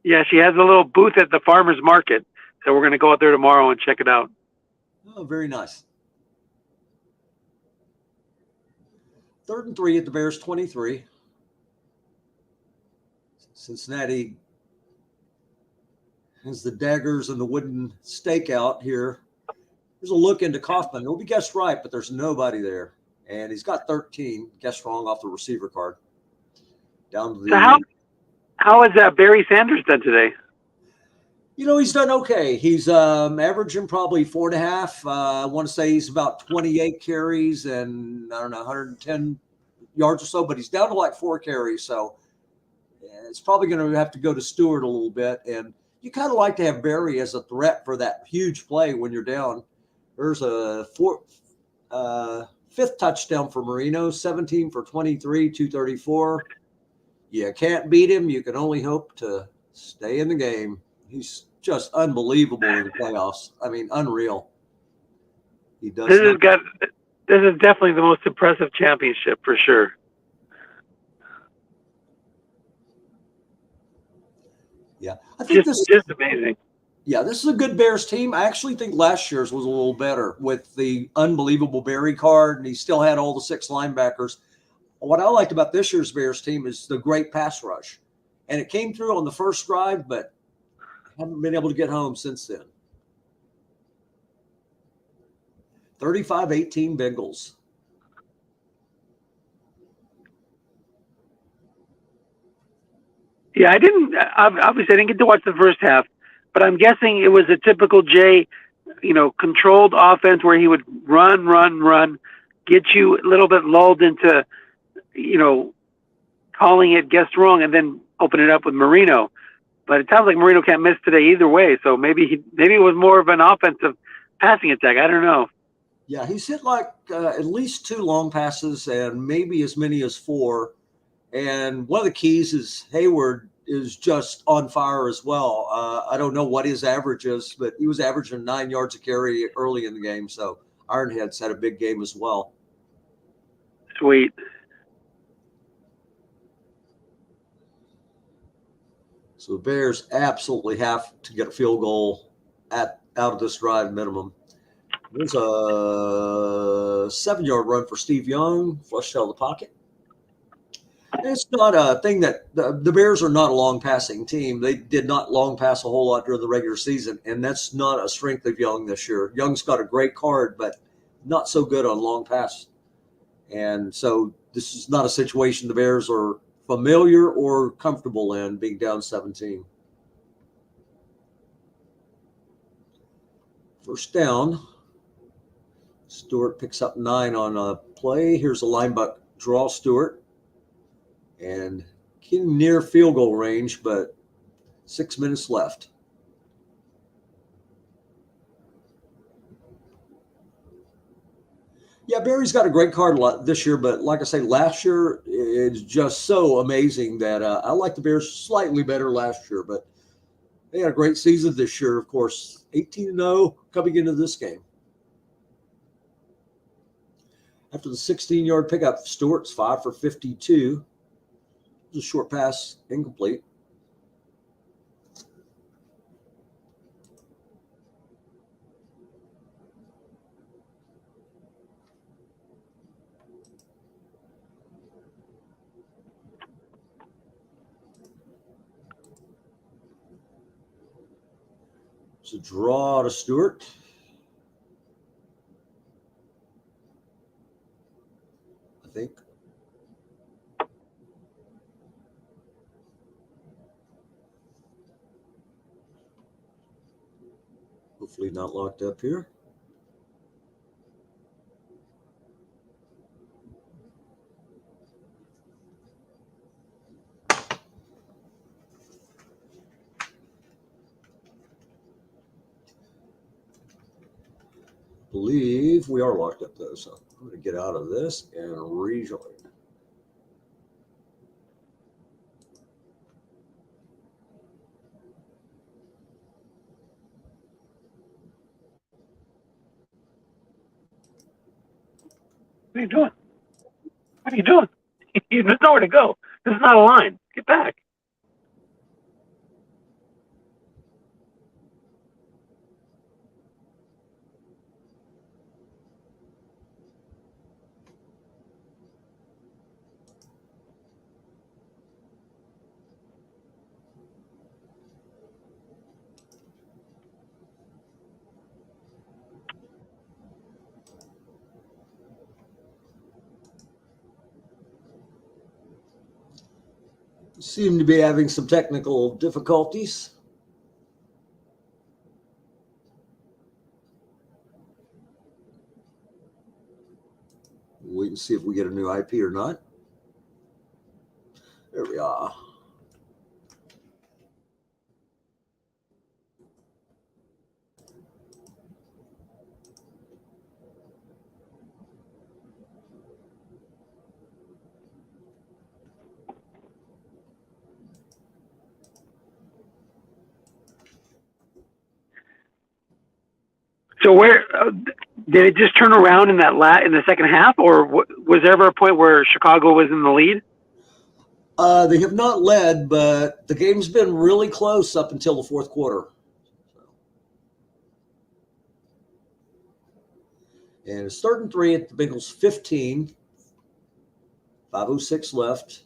Yeah, she has a little booth at the farmer's market, so we're going to go out there tomorrow and check it out. Oh, very nice. 3rd and 3 at the Bears 23. Cincinnati has the daggers and the wooden stake out here. There's a look into Kaufman. It'll be guessed right, but there's nobody there. And he's got 13. Guessed wrong off the receiver card. Down to the. So how has Barry Sanders done today? You know, he's done okay. He's averaging probably 4.5. I want to say he's about 28 carries and, I don't know, 110 yards or so, but he's down to like 4 carries. So it's probably going to have to go to Stewart a little bit. And you kind of like to have Barry as a threat for that huge play when you're down. There's a 5th touchdown for Marino, 17 for 23, 234. You can't beat him. You can only hope to stay in the game. He's just unbelievable in the playoffs. I mean, unreal. He does. This is definitely the most impressive championship for sure. Yeah, I think this is just amazing. Yeah, this is a good Bears team. I actually think last year's was a little better with the unbelievable Barry card, and he still had all the 6 linebackers. What I liked about this year's Bears team is the great pass rush, and it came through on the first drive, but haven't been able to get home since then. 35-18 Bengals. Yeah, obviously I didn't get to watch the first half, but I'm guessing it was a typical Jay, controlled offense where he would run, get you a little bit lulled into, calling it guessed wrong, and then open it up with Marino. But it sounds like Marino can't miss today either way. So maybe it was more of an offensive passing attack. I don't know. Yeah, he's hit like at least 2 long passes and maybe as many as 4. And one of the keys is Hayward is just on fire as well. I don't know what his average is, but he was averaging 9 yards a carry early in the game. So Ironhead's had a big game as well. Sweet. So the Bears absolutely have to get a field goal out of this drive minimum. There's a 7-yard run for Steve Young, flushed out of the pocket. It's not a thing that the Bears are not a long passing team. They did not long pass a whole lot during the regular season, and that's not a strength of Young this year. Young's got a great card, but not so good on long pass. And so this is not a situation the Bears are familiar or comfortable in, being down 17. First down. Stewart picks up 9 on a play. Here's a linebacker draw Stewart. And getting near field goal range, but 6 minutes left. Yeah, Barry's got a great card this year, but like I say, last year it's just so amazing that I like the Bears slightly better last year, but they had a great season this year, of course, 18-0 coming into this game. After the 16-yard pickup, Stewart's 5 for 52. It was a short pass, incomplete. It's a draw to Stewart. I think. Hopefully not locked up here. Believe we are locked up though, so I'm going to get out of this and rejoin. What are you doing? What are you doing? There's nowhere to go. This is not a line. Get back. Seem to be having some technical difficulties. Wait and see if we get a new IP or not. There we are. So where did it just turn around in that in the second half, or was there ever a point where Chicago was in the lead? They have not led, but the game's been really close up until the fourth quarter. And it's 3rd and 3 at the Bengals 15. 5:06 left.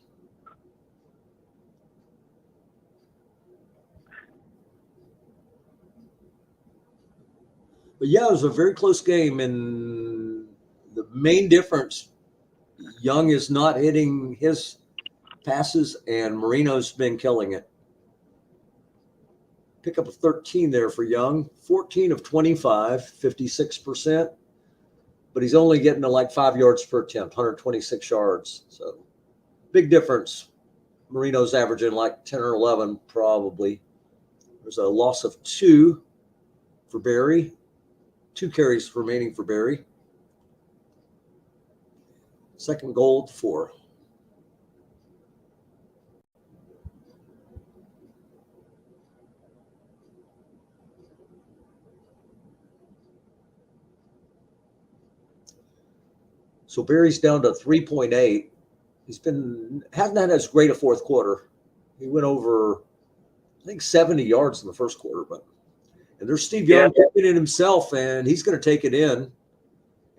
But yeah, it was a very close game, and the main difference, Young is not hitting his passes, and Marino's been killing it. Pick up a 13 there for Young, 14 of 25, 56%, but he's only getting to like 5 yards per attempt, 126 yards. So big difference. Marino's averaging like 10 or 11 probably. There's a loss of 2 for Barry. 2 carries remaining for Barry. Second goal, 4. So Barry's down to 3.8. Hasn't had as great a fourth quarter. He went over I think 70 yards in the first quarter. But and there's Steve Yeah. Young taking it himself, and he's going to take it in,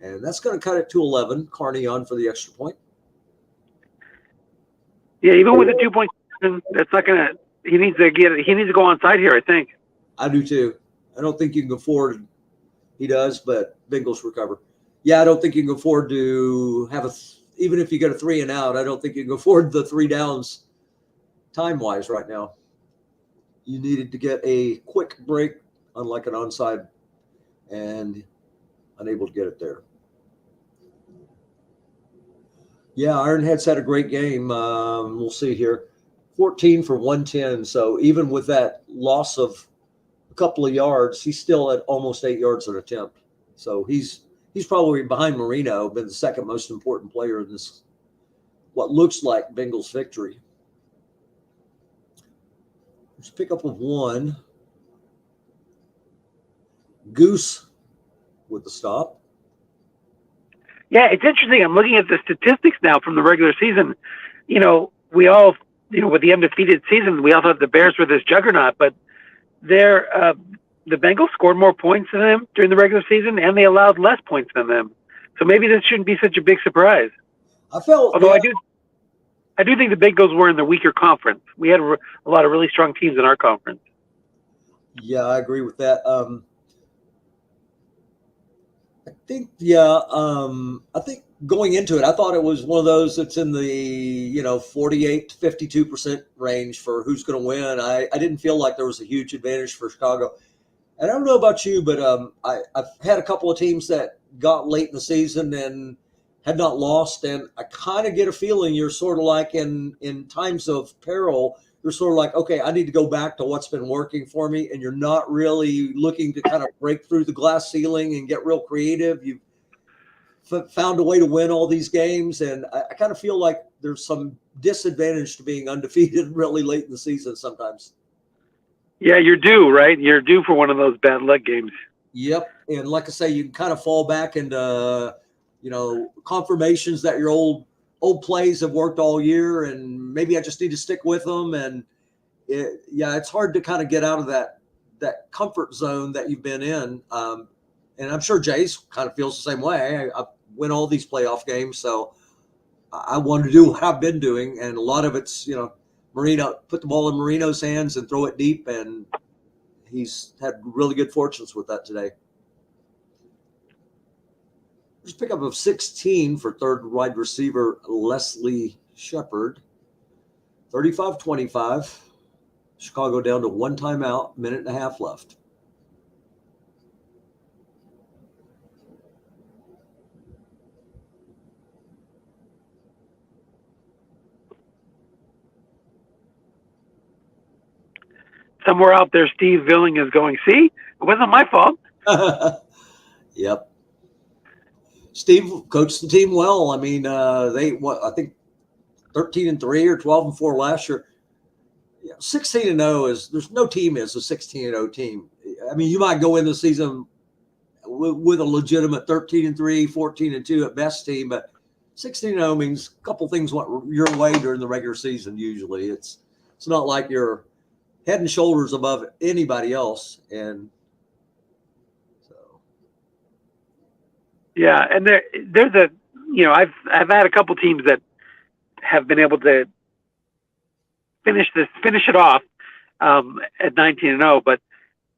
and that's going to cut it to 11. Carney on for the extra point. Yeah, even with a 2-point, that's not gonna. He needs to get it. He needs to go on side here, I think. I do too. I don't think you can afford. He does, but Bengals recover. Yeah, I don't think you can afford to have even if you get a 3 and out. I don't think you can afford the 3 downs time wise right now. You needed to get a quick break, unlike an onside, and unable to get it there. Yeah, Ironhead's had a great game. We'll see here. 14 for 110. So even with that loss of a couple of yards, he's still at almost 8 yards an attempt. So he's probably behind Marino, been the second most important player in this, what looks like Bengals victory. There's a pickup of 1. Goose with the stop. Yeah, it's interesting. I'm looking at the statistics now from the regular season. We all, with the undefeated season, we all thought the Bears were this juggernaut, but the Bengals scored more points than them during the regular season, and they allowed less points than them. So maybe this shouldn't be such a big surprise. Although I do think the Bengals were in the weaker conference. We had a lot of really strong teams in our conference. Yeah, I agree with that. I think going into it, I thought it was one of those that's in the 48 to 52% range for who's going to win. I didn't feel like there was a huge advantage for Chicago. And I don't know about you, but I've had a couple of teams that got late in the season and had not lost, and I kind of get a feeling you're sort of like in times of peril, you're sort of like, okay, I need to go back to what's been working for me, and you're not really looking to kind of break through the glass ceiling and get real creative. You've found a way to win all these games, and I kind of feel like there's some disadvantage to being undefeated really late in the season sometimes. Yeah, you're due, right? You're due for one of those bad luck games. Yep, and like I say, you can kind of fall back into confirmations that your old plays have worked all year, and maybe I just need to stick with them. And it's hard to kind of get out of that comfort zone that you've been in. And I'm sure Jay's kind of feels the same way. I win all these playoff games, so I want to do what I've been doing, and a lot of it's Marino, put the ball in Marino's hands and throw it deep, and he's had really good fortunes with that today. There's a pickup of 16 for third wide receiver Leslie Shepard. 35-25. Chicago down to 1 timeout, minute and a half left. Somewhere out there, Steve Villing is going, see, it wasn't my fault. Yep. Steve coached the team well. I mean, I think 13-3 or 12-4 last year. 16-0 is, there's no team is a 16-0 team. I mean, you might go in the season with a legitimate 13-3, 14-2 at best team, but 16-0 means a couple things went your way during the regular season. Usually, it's not like you're head and shoulders above anybody else, and so. Yeah, and there's a I've had a couple teams that have been able to finish it off at 19-0, but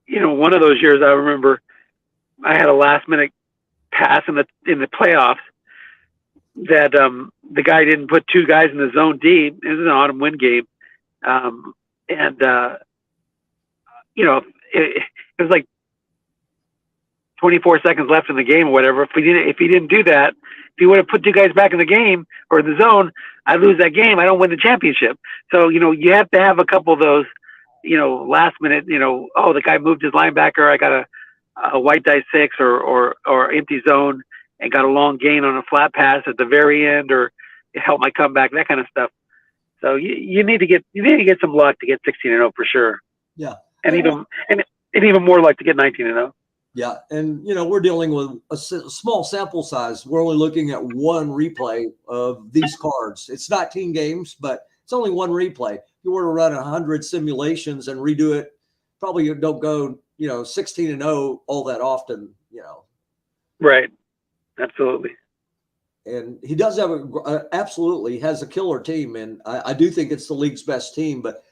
one of those years I remember I had a last minute pass in the playoffs that the guy didn't put 2 guys in the zone D. It was an autumn wind game, and it was like 24 seconds left in the game or whatever. If he didn't do that, if he would have put 2 guys back in the game or the zone, I lose that game. I don't win the championship. So, you have to have a couple of those, last minute, the guy moved his linebacker. I got a white die 6 or empty zone and got a long gain on a flat pass at the very end, or it helped my comeback, that kind of stuff. So you need to get some luck to get 16-0 for sure. Yeah. And even more luck to get 19-0. Yeah, and we're dealing with a small sample size. We're only looking at 1 replay of these cards. It's 19 games, but it's only 1 replay. you were to run 100 simulations and redo it, probably you don't go, 16-0 all that often, Right. Absolutely. And he does have absolutely has a killer team. And I do think it's the league's best team, but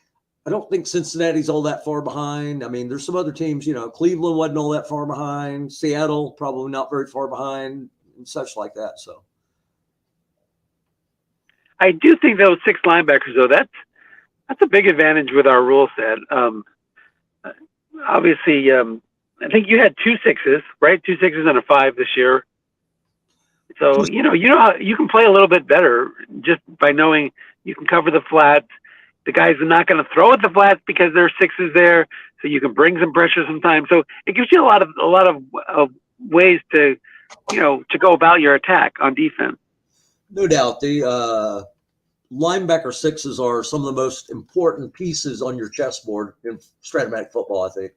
I don't think Cincinnati's all that far behind. I mean, there's some other teams, Cleveland wasn't all that far behind. Seattle, probably not very far behind and such like that. So I do think those 6 linebackers, though, that's a big advantage with our rule set. Obviously, I think you had 2 6s, right? 2 6s and a 5 this year. So you know how you can play a little bit better just by knowing you can cover the flats. The guys are not going to throw at the flats because there are 6s there, so you can bring some pressure sometimes. So it gives you a lot of ways to to go about your attack on defense. no doubt the linebacker 6s are some of the most important pieces on your chessboard in Stratomatic football, I think.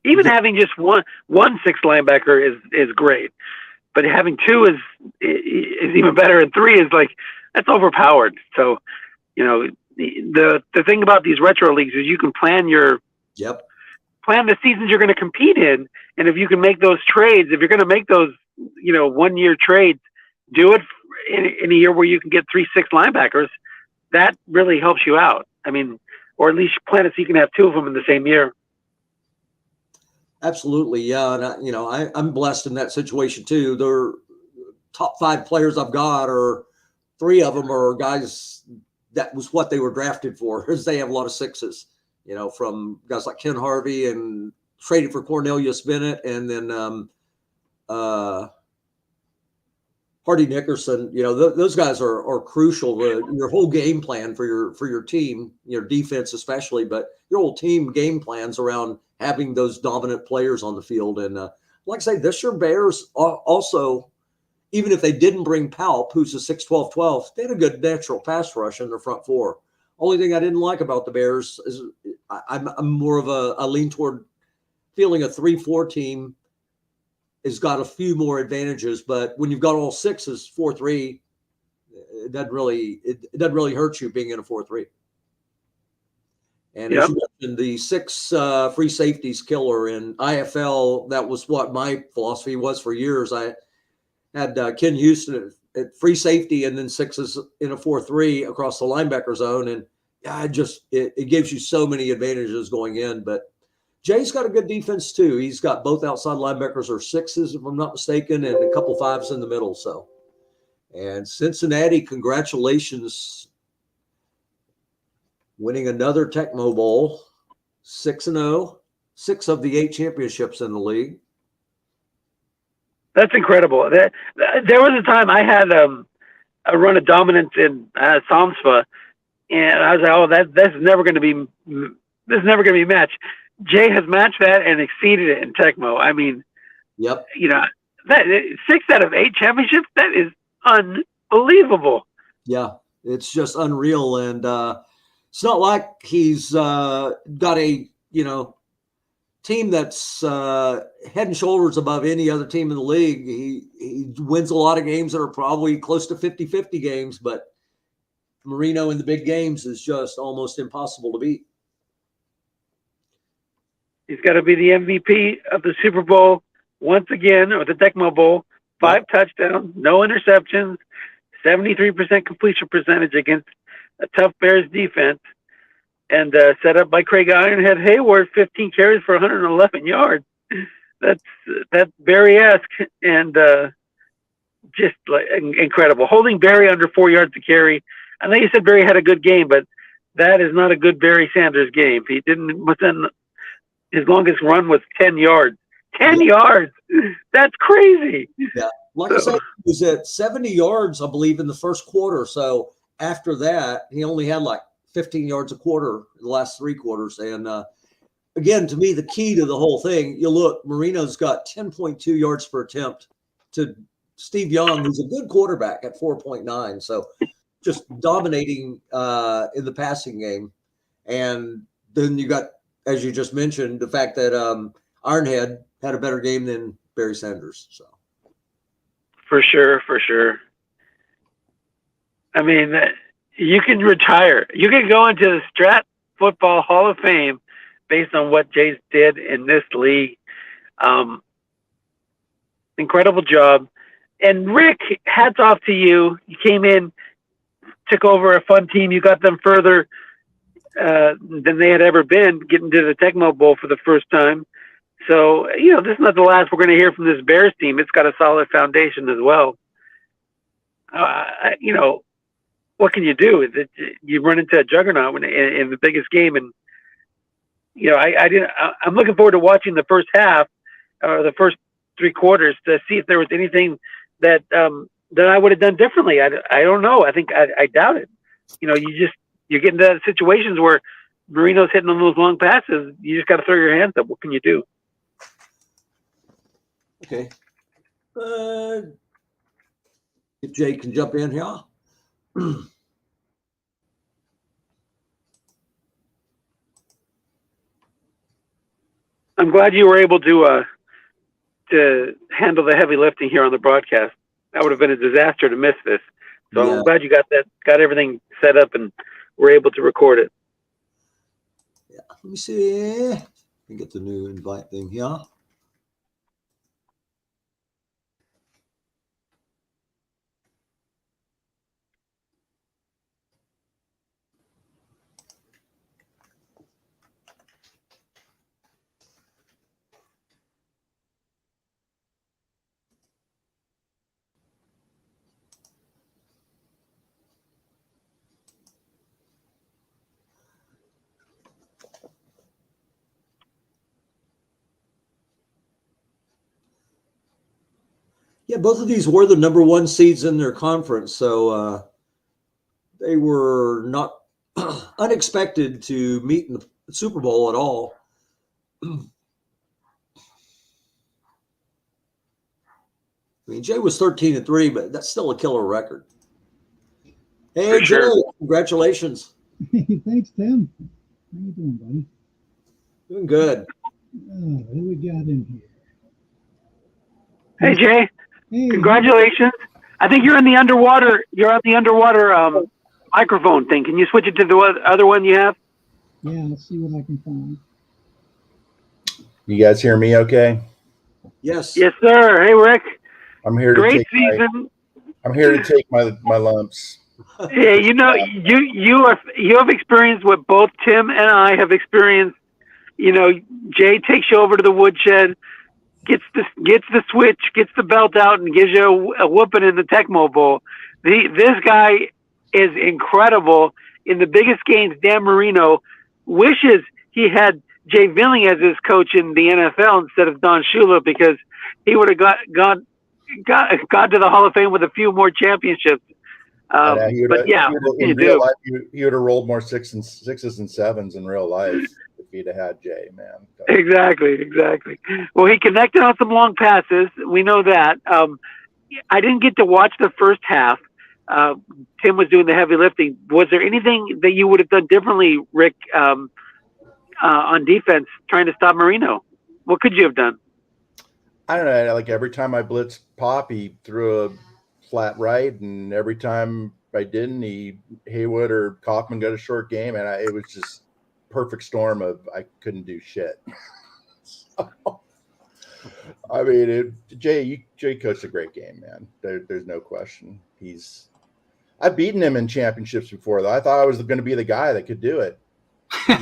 Even having just one 6 linebacker is great, but having 2 is even better, and 3 is like that's overpowered. So, the thing about these retro leagues is you can plan plan the seasons you're going to compete in, and if you can make those trades, if you're going to make those 1-year trades, do it in a year where you can get 3 6 linebackers. That really helps you out. I mean, or at least plan it so you can have 2 of them in the same year. Absolutely, yeah, and I'm blessed in that situation too. The top 5 players I've got, or 3 of them are guys that was what they were drafted for, because they have a lot of 6s. From guys like Ken Harvey and traded for Cornelius Bennett, and then Hardy Nickerson. Those guys are crucial to your whole game plan for your team, your defense especially, but your whole team game plans around having those dominant players on the field. And like I say, this year Bears also, even if they didn't bring Palp, who's a 6'12", they had a good natural pass rush in their front 4. Only thing I didn't like about the Bears is I'm more of I lean toward feeling a 3-4 team has got a few more advantages, but when you've got all 6s, 4-3, it doesn't really hurt you being in a 4-3. And as you mentioned, the 6 free safeties killer in IFL, that was what my philosophy was for years. I had Ken Houston at free safety and then 6s in a 4-3 across the linebacker zone. And it gives you so many advantages going in. But Jay's got a good defense too. He's got both outside linebackers are 6s, if I'm not mistaken, and a couple 5s in the middle. So, and Cincinnati, congratulations, winning another Tecmo Bowl, 6-0, 6 of the 8 championships in the league. That's incredible. There was a time I had a run of dominance in Samsva, and I was like, "Oh, that's never going to be matched." Jay has matched that and exceeded it in Tecmo. I mean, yep. That 6 out of 8 championships, that is unbelievable. Yeah, it's just unreal, and it's not like he's got a team that's head and shoulders above any other team in the league. He wins a lot of games that are probably close to 50-50 games, but Marino in the big games is just almost impossible to beat. He's got to be the MVP of the Super Bowl once again, or the Tecmo Bowl. 5 touchdowns, no interceptions, 73% completion percentage against a tough Bears defense, and set up by Craig Ironhead Hayward, 15 carries for 111 yards. That's Barry-esque and just like incredible. Holding Barry under 4 yards to carry. I know you said Barry had a good game, but that is not a good Barry Sanders game. He didn't. Within his longest run was 10 yards. 10 yards. That's crazy. Yeah. Like I said, he was at 70 yards, I believe, in the first quarter. So after that, he only had like 15 yards a quarter in the last 3 quarters. And again, to me, the key to the whole thing, you look, Marino's got 10.2 yards per attempt to Steve Young, who's a good quarterback at 4.9. So just dominating in the passing game. And then you got, as you just mentioned, the fact that Ironhead had a better game than Barry Sanders. So for sure. I mean, You can retire. You can go into the Strat Football Hall of Fame based on what Jace did in this league. Incredible job. And Rick, hats off to you. You came in, took over a fun team. You got them further than they had ever been, getting to the Tecmo Bowl for the first time. So, this is not the last we're going to hear from this Bears team. It's got a solid foundation as well. What can you do? You run into a juggernaut in the biggest game, and I'm looking forward to watching the first half or the first three quarters to see if there was anything that I would have done differently. I don't know. I doubt it. You get into situations where Marino's hitting on those long passes. You just got to throw your hands up. What can you do? Okay. If Jay can jump in here. I'm glad you were able to handle the heavy lifting here on the broadcast. That would have been a disaster to miss this. So yeah. I'm glad you got everything set up and were able to record it. Yeah. Let me see. Let me get the new invite thing here. Yeah, both of these were the number one seeds in their conference, so they were not unexpected to meet in the Super Bowl at all. I mean, Jay was 13-3, but that's still a killer record. Hey, Jay, congratulations. Thanks, Tim. How you doing, buddy? Doing good. Who we got in here? Hey, Jay. Hey, congratulations. I think you're in the underwater. You're on the underwater microphone thing. Can you switch it to the other one you have? Yeah, let's see what I can find. You guys hear me okay? Yes. Yes, sir. Hey, Rick. I'm here to take my lumps. Yeah, you have experienced what both Tim and I have experienced. Jay takes you over to the woodshed, gets the switch, gets the belt out, and gives you a whooping in the Tecmo Bowl. This guy is incredible. In the biggest games, Dan Marino wishes he had Jay Villing as his coach in the NFL instead of Don Shula, because he would have got to the Hall of Fame with a few more championships. He would have rolled more sixes and sevens in real life if he'd have had Jay, man. Exactly. Well, he connected on some long passes. We know that. I didn't get to watch the first half. Tim was doing the heavy lifting. Was there anything that you would have done differently, Rick, on defense trying to stop Marino? What could you have done? I don't know. Like every time I blitzed Pop, he threw a flat right, and every time I didn't, Haywood or Kaufman got a short game, and it was just perfect storm of I couldn't do shit. So, I mean, Jay coached a great game, man. There's no question. I've beaten him in championships before, though. I thought I was going to be the guy that could do it. We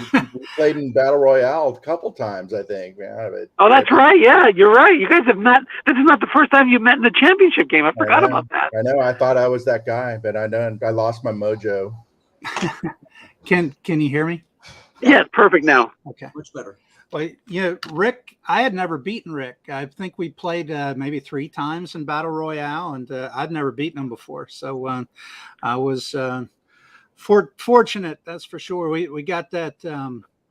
played in Battle Royale a couple times, I think. Man, that's right. Yeah, you're right. You guys have met. This is not the first time you met in the championship game. I forgot about that. I know. I thought I was that guy, but I lost my mojo. Can you hear me? Yeah, perfect now. Okay, much better. Well, Rick, I had never beaten Rick. I think we played maybe 3 times in Battle Royale, and I'd never beaten him before. So I was fortunate, that's for sure. We got that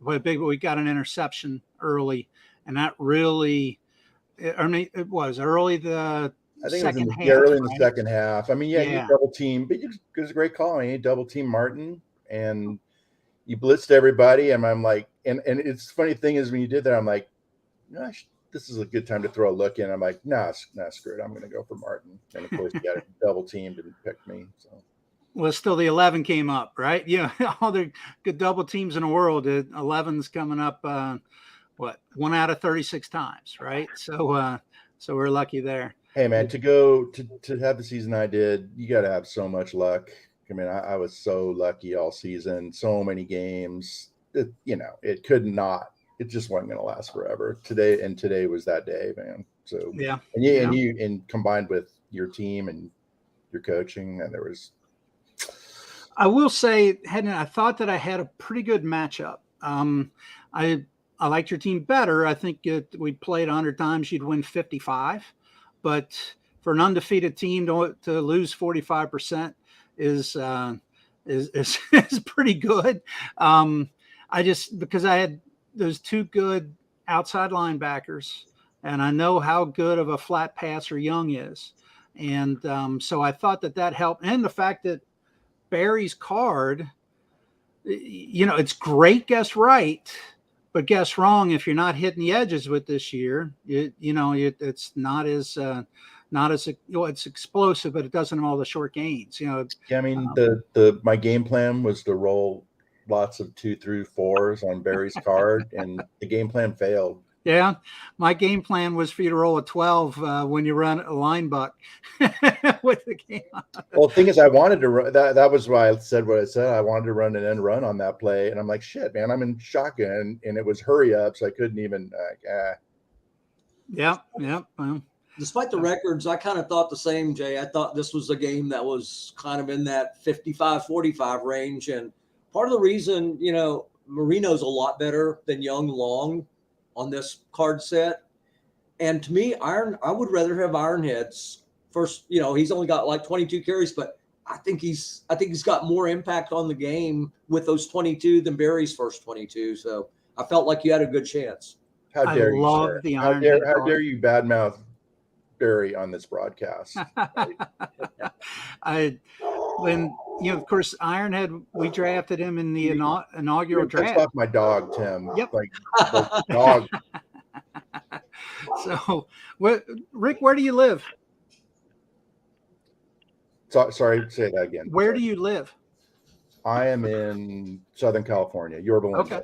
we got an interception early, and that really, it was early the second half. Early in the second half. I mean, you double team, but it was a great call. I mean, you double team Martin, and you blitzed everybody, and I'm like, and it's the funny thing is when you did that, I'm like, gosh, this is a good time to throw a look in. I'm like, nah, screw it. I'm going to go for Martin. And of course, he got double teamed and picked me. So Well, still the 11 came up, right? Yeah, all the good double teams in the world. 11's coming up. What, 1 out of 36 times, right? So we're lucky there. Hey man, to go to have the season I did, you got to have so much luck. I mean, I was so lucky all season, so many games. It could not. It just wasn't going to last forever. Today was that day, man. So Yeah, and combined with your team and your coaching, and there was. I will say, I thought that I had a pretty good matchup. I liked your team better. I think we played 100 times, you'd win 55. But for an undefeated team to lose 45% is is pretty good. Because I had those two good outside linebackers, and I know how good of a flat passer Young is, and so I thought that helped, and the fact that Barry's card, it's great guess right, but guess wrong if you're not hitting the edges with this year. It's not as it's explosive, but it doesn't have all the short gains. Yeah, I mean my game plan was to roll lots of 2 through 4s on Barry's card, and the game plan failed. Yeah, my game plan was for you to roll a 12 when you run a line buck with the game. Well, the thing is, I wanted to run that was why I said what I said. I wanted to run an end run on that play, and I'm like, shit, man, I'm in shotgun, and it was hurry up, so I couldn't even. Yeah. Well, despite the records, I kind of thought the same, Jay. I thought this was a game that was kind of in that 55-45 range, and part of the reason, Marino's a lot better than Young Long on this card set. And to me, I would rather have Ironhead's first. He's only got like 22 carries, but I think he's got more impact on the game with those 22 than Barry's first 22. So I felt like you had a good chance. How dare you, love sir? the How Ironhead dare you badmouth Barry on this broadcast? Of course, Ironhead, we drafted him in the inaugural draft. That's off my dog, Tim. Yep. Like dog. So, Rick, where do you live? Sorry, say that again. Where do you live? I am in Southern California, Yorba Linda. Okay.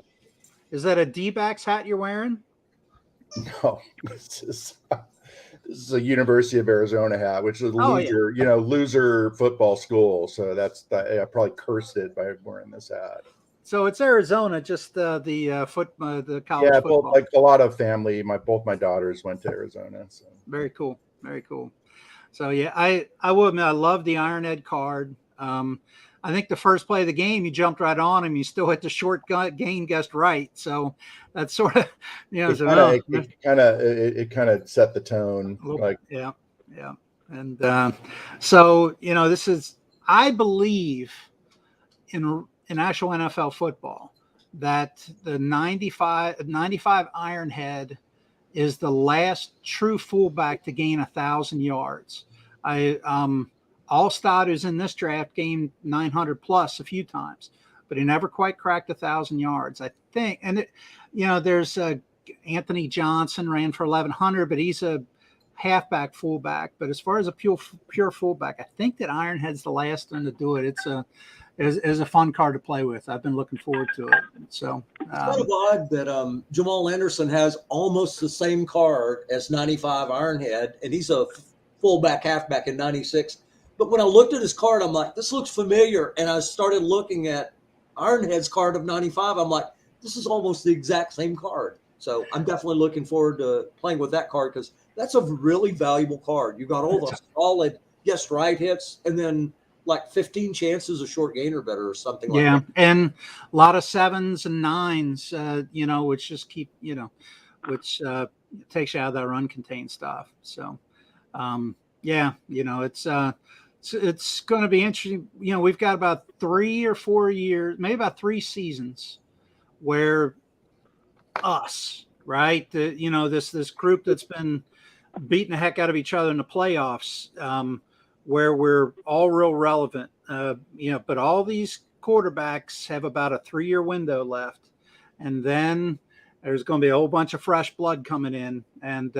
Is that a D-backs hat you're wearing? No, this is a University of Arizona hat, which is a loser, loser football school. So I probably cursed it by wearing this hat. So it's Arizona, just the college football. Yeah, like a lot of family. Both my daughters went to Arizona. So very cool, very cool. So yeah, I will admit I love the Ironhead card. I think the first play of the game, you jumped right on him. You still hit the short gain, guessed right. So that's sort of, it kind of set the tone. Yeah. And so, this is, I believe in actual NFL football that the 95 Ironhead is the last true fullback to gain 1,000 yards. Allstott, who's in this draft, gained 900 plus a few times, but he never quite cracked 1,000 yards, I think. And there's Anthony Johnson ran for 1,100, but he's a halfback fullback. But as far as a pure fullback, I think that Ironhead's the last one to do it. It's a fun card to play with. I've been looking forward to it. So it's kind of odd that Jamal Anderson has almost the same card as 95 Ironhead, and he's a fullback halfback in 96. But when I looked at his card, I'm like, this looks familiar. And I started looking at Ironhead's card of 95. I'm like, this is almost the exact same card. So I'm definitely looking forward to playing with that card because that's a really valuable card. You got all the solid guessed right hits and then like 15 chances a short gainer better or something like that. Yeah, and a lot of 7s and 9s, which just keep, which takes you out of that run contain stuff. So, it's going to be interesting. We've got about 3 or 4 years, maybe about 3 seasons where us, right? This group that's been beating the heck out of each other in the playoffs, where we're all real relevant, but all these quarterbacks have about a 3-year window left. And then there's going to be a whole bunch of fresh blood coming in. And,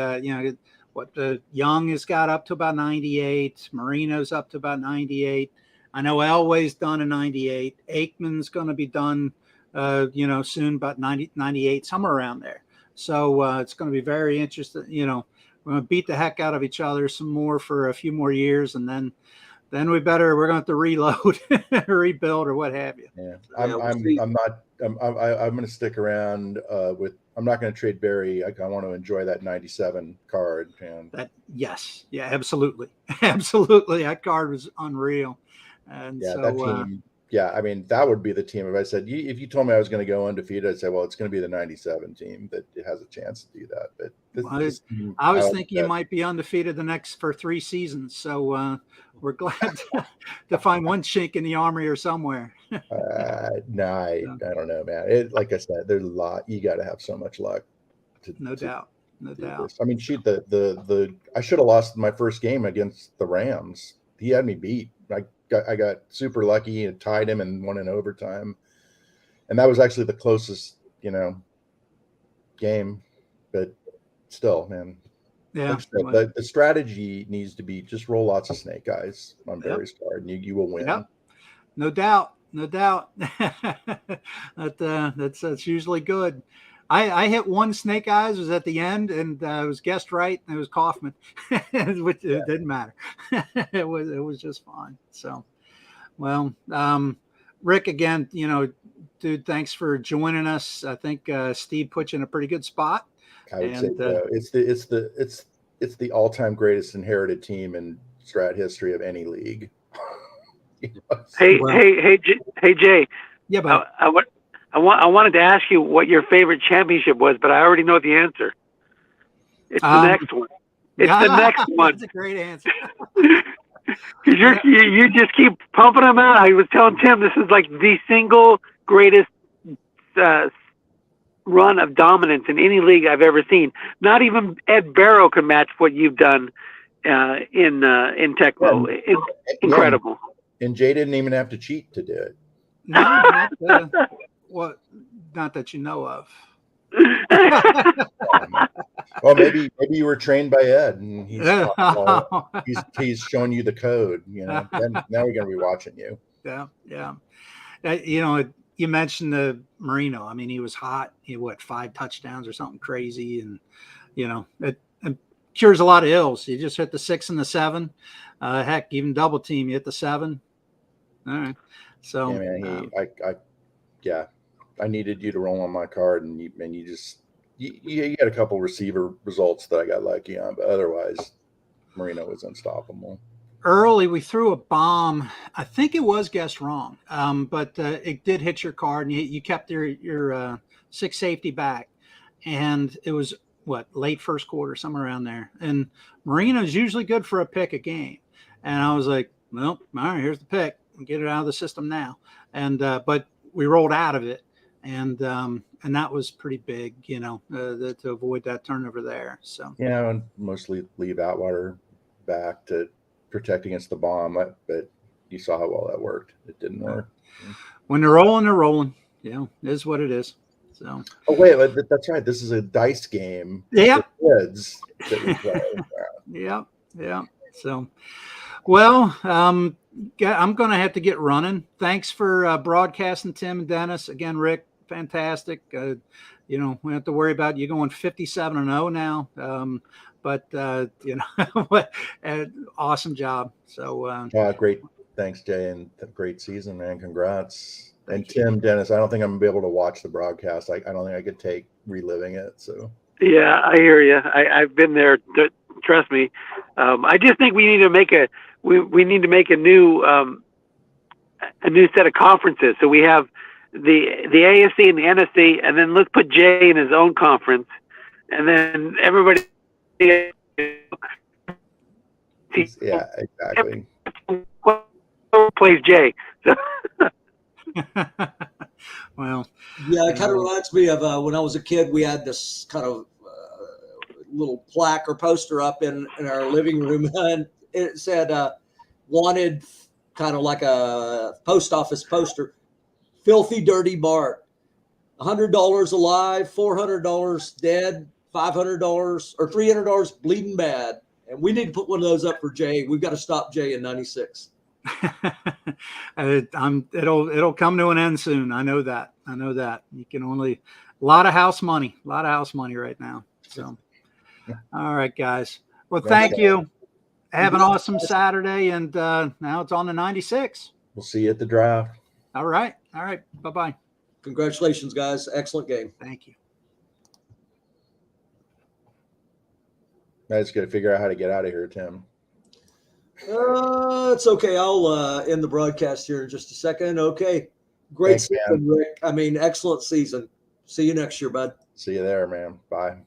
Young has got up to about 98. Marino's up to about 98. I know Elway's done in 98. Aikman's going to be done, soon, about 90, 98, somewhere around there. So it's going to be very interesting. We're going to beat the heck out of each other some more for a few more years, and then we're going to have to reload, rebuild, or what have you. Yeah, Yeah, we'll see. I'm going to stick around with. I'm not going to trade Barry. I want to enjoy that 97 card. And Yes, yeah, absolutely, absolutely. That card was unreal, and yeah, so that team. Yeah, I mean, that would be the team. If I said, if you told me I was going to go undefeated, I'd say, well, it's going to be the 97 team that has a chance to do that. But this team, I was like thinking you might be undefeated for 3 seasons. So we're glad to find one chink in the armory or somewhere. No, I don't know, man. Like I said, there's a lot. You got to have so much luck. No doubt. This. I mean, shoot, I should have lost my first game against the Rams. He had me beat. I got super lucky and tied him and won in overtime, and that was actually the closest, game. But still, man. Yeah. The strategy needs to be just roll lots of snake eyes on Barry's card, and you will win. Yep. No doubt. That's usually good. I hit one snake eyes, was at the end, and it was guessed right, and it was Kaufman, which it didn't matter. It was just fine. So, well, Rick, again, dude, thanks for joining us. I think Steve put you in a pretty good spot. I would say so. It's the all-time greatest inherited team in strat history of any league. Hey, Jay. Yeah, but I wanted to ask you what your favorite championship was, but I already know the answer. It's the next one. It's the next one. That's a great answer. Because you just keep pumping them out. I was telling Tim this is like the single greatest run of dominance in any league I've ever seen. Not even Ed Barrow can match what you've done in Tecmo. It's incredible. And Jay didn't even have to cheat to do it. No, not that you know of. Well, maybe you were trained by Ed, and he's showing you the code. Then now we're going to be watching you. Yeah. You mentioned the Marino. I mean, he was hot. He had 5 touchdowns or something crazy, and it cures a lot of ills. You just hit the 6 and the 7. Heck, even double team, you hit the 7. All right. So I needed you to roll on my card, and you got a couple receiver results that I got lucky on, but otherwise, Marino was unstoppable. Early, we threw a bomb. I think it was guessed wrong, but it did hit your card, and you kept your 6 safety back, and it was late first quarter, somewhere around there. And Marino's usually good for a pick a game, and I was like, well, all right, here's the pick. Get it out of the system now. And but we rolled out of it, and that was pretty big, to avoid that turnover there. So and mostly leave Atwater back to protect against the bomb, but you saw how well that worked. It didn't work. When they're rolling, they're rolling. It is what it is. So that's right. This is a dice game. Yeah. Kids that we play. Yeah. So, well, I'm going to have to get running. Thanks for broadcasting, Tim and Dennis. Again, Rick, fantastic. We don't have to worry about you going 57-0 now. But awesome job. So great. Thanks, Jay, and great season, man. Congrats. And Tim, Dennis, I don't think I'm gonna be able to watch the broadcast. I don't think I could take reliving it. So yeah, I hear you. I've been there. Trust me. I just think we need to make a new set of conferences. So we have the ASC and the NFC, and then let's put Jay in his own conference, and then everybody. Yeah, exactly. Plays Jay. Well, yeah, it kind of reminds me of when I was a kid. We had this kind of little plaque or poster up in our living room, and it said wanted, kind of like a post office poster, filthy dirty Bart, $100 alive, $400 dead, $500 or $300 bleeding bad. And we need to put one of those up for Jay. We've got to stop Jay in 96. It'll come to an end soon. I know that. You can only a lot of house money right now. So, all right, guys. Well, thank you. Have an awesome Saturday, and now it's on the 96. We'll see you at the draft. All right. Bye-bye. Congratulations, guys. Excellent game. Thank you. I just got to figure out how to get out of here, Tim. It's okay. I'll end the broadcast here in just a second. Okay. Great Thanks, season, Rick. I mean, excellent season. See you next year, bud. See you there, man. Bye.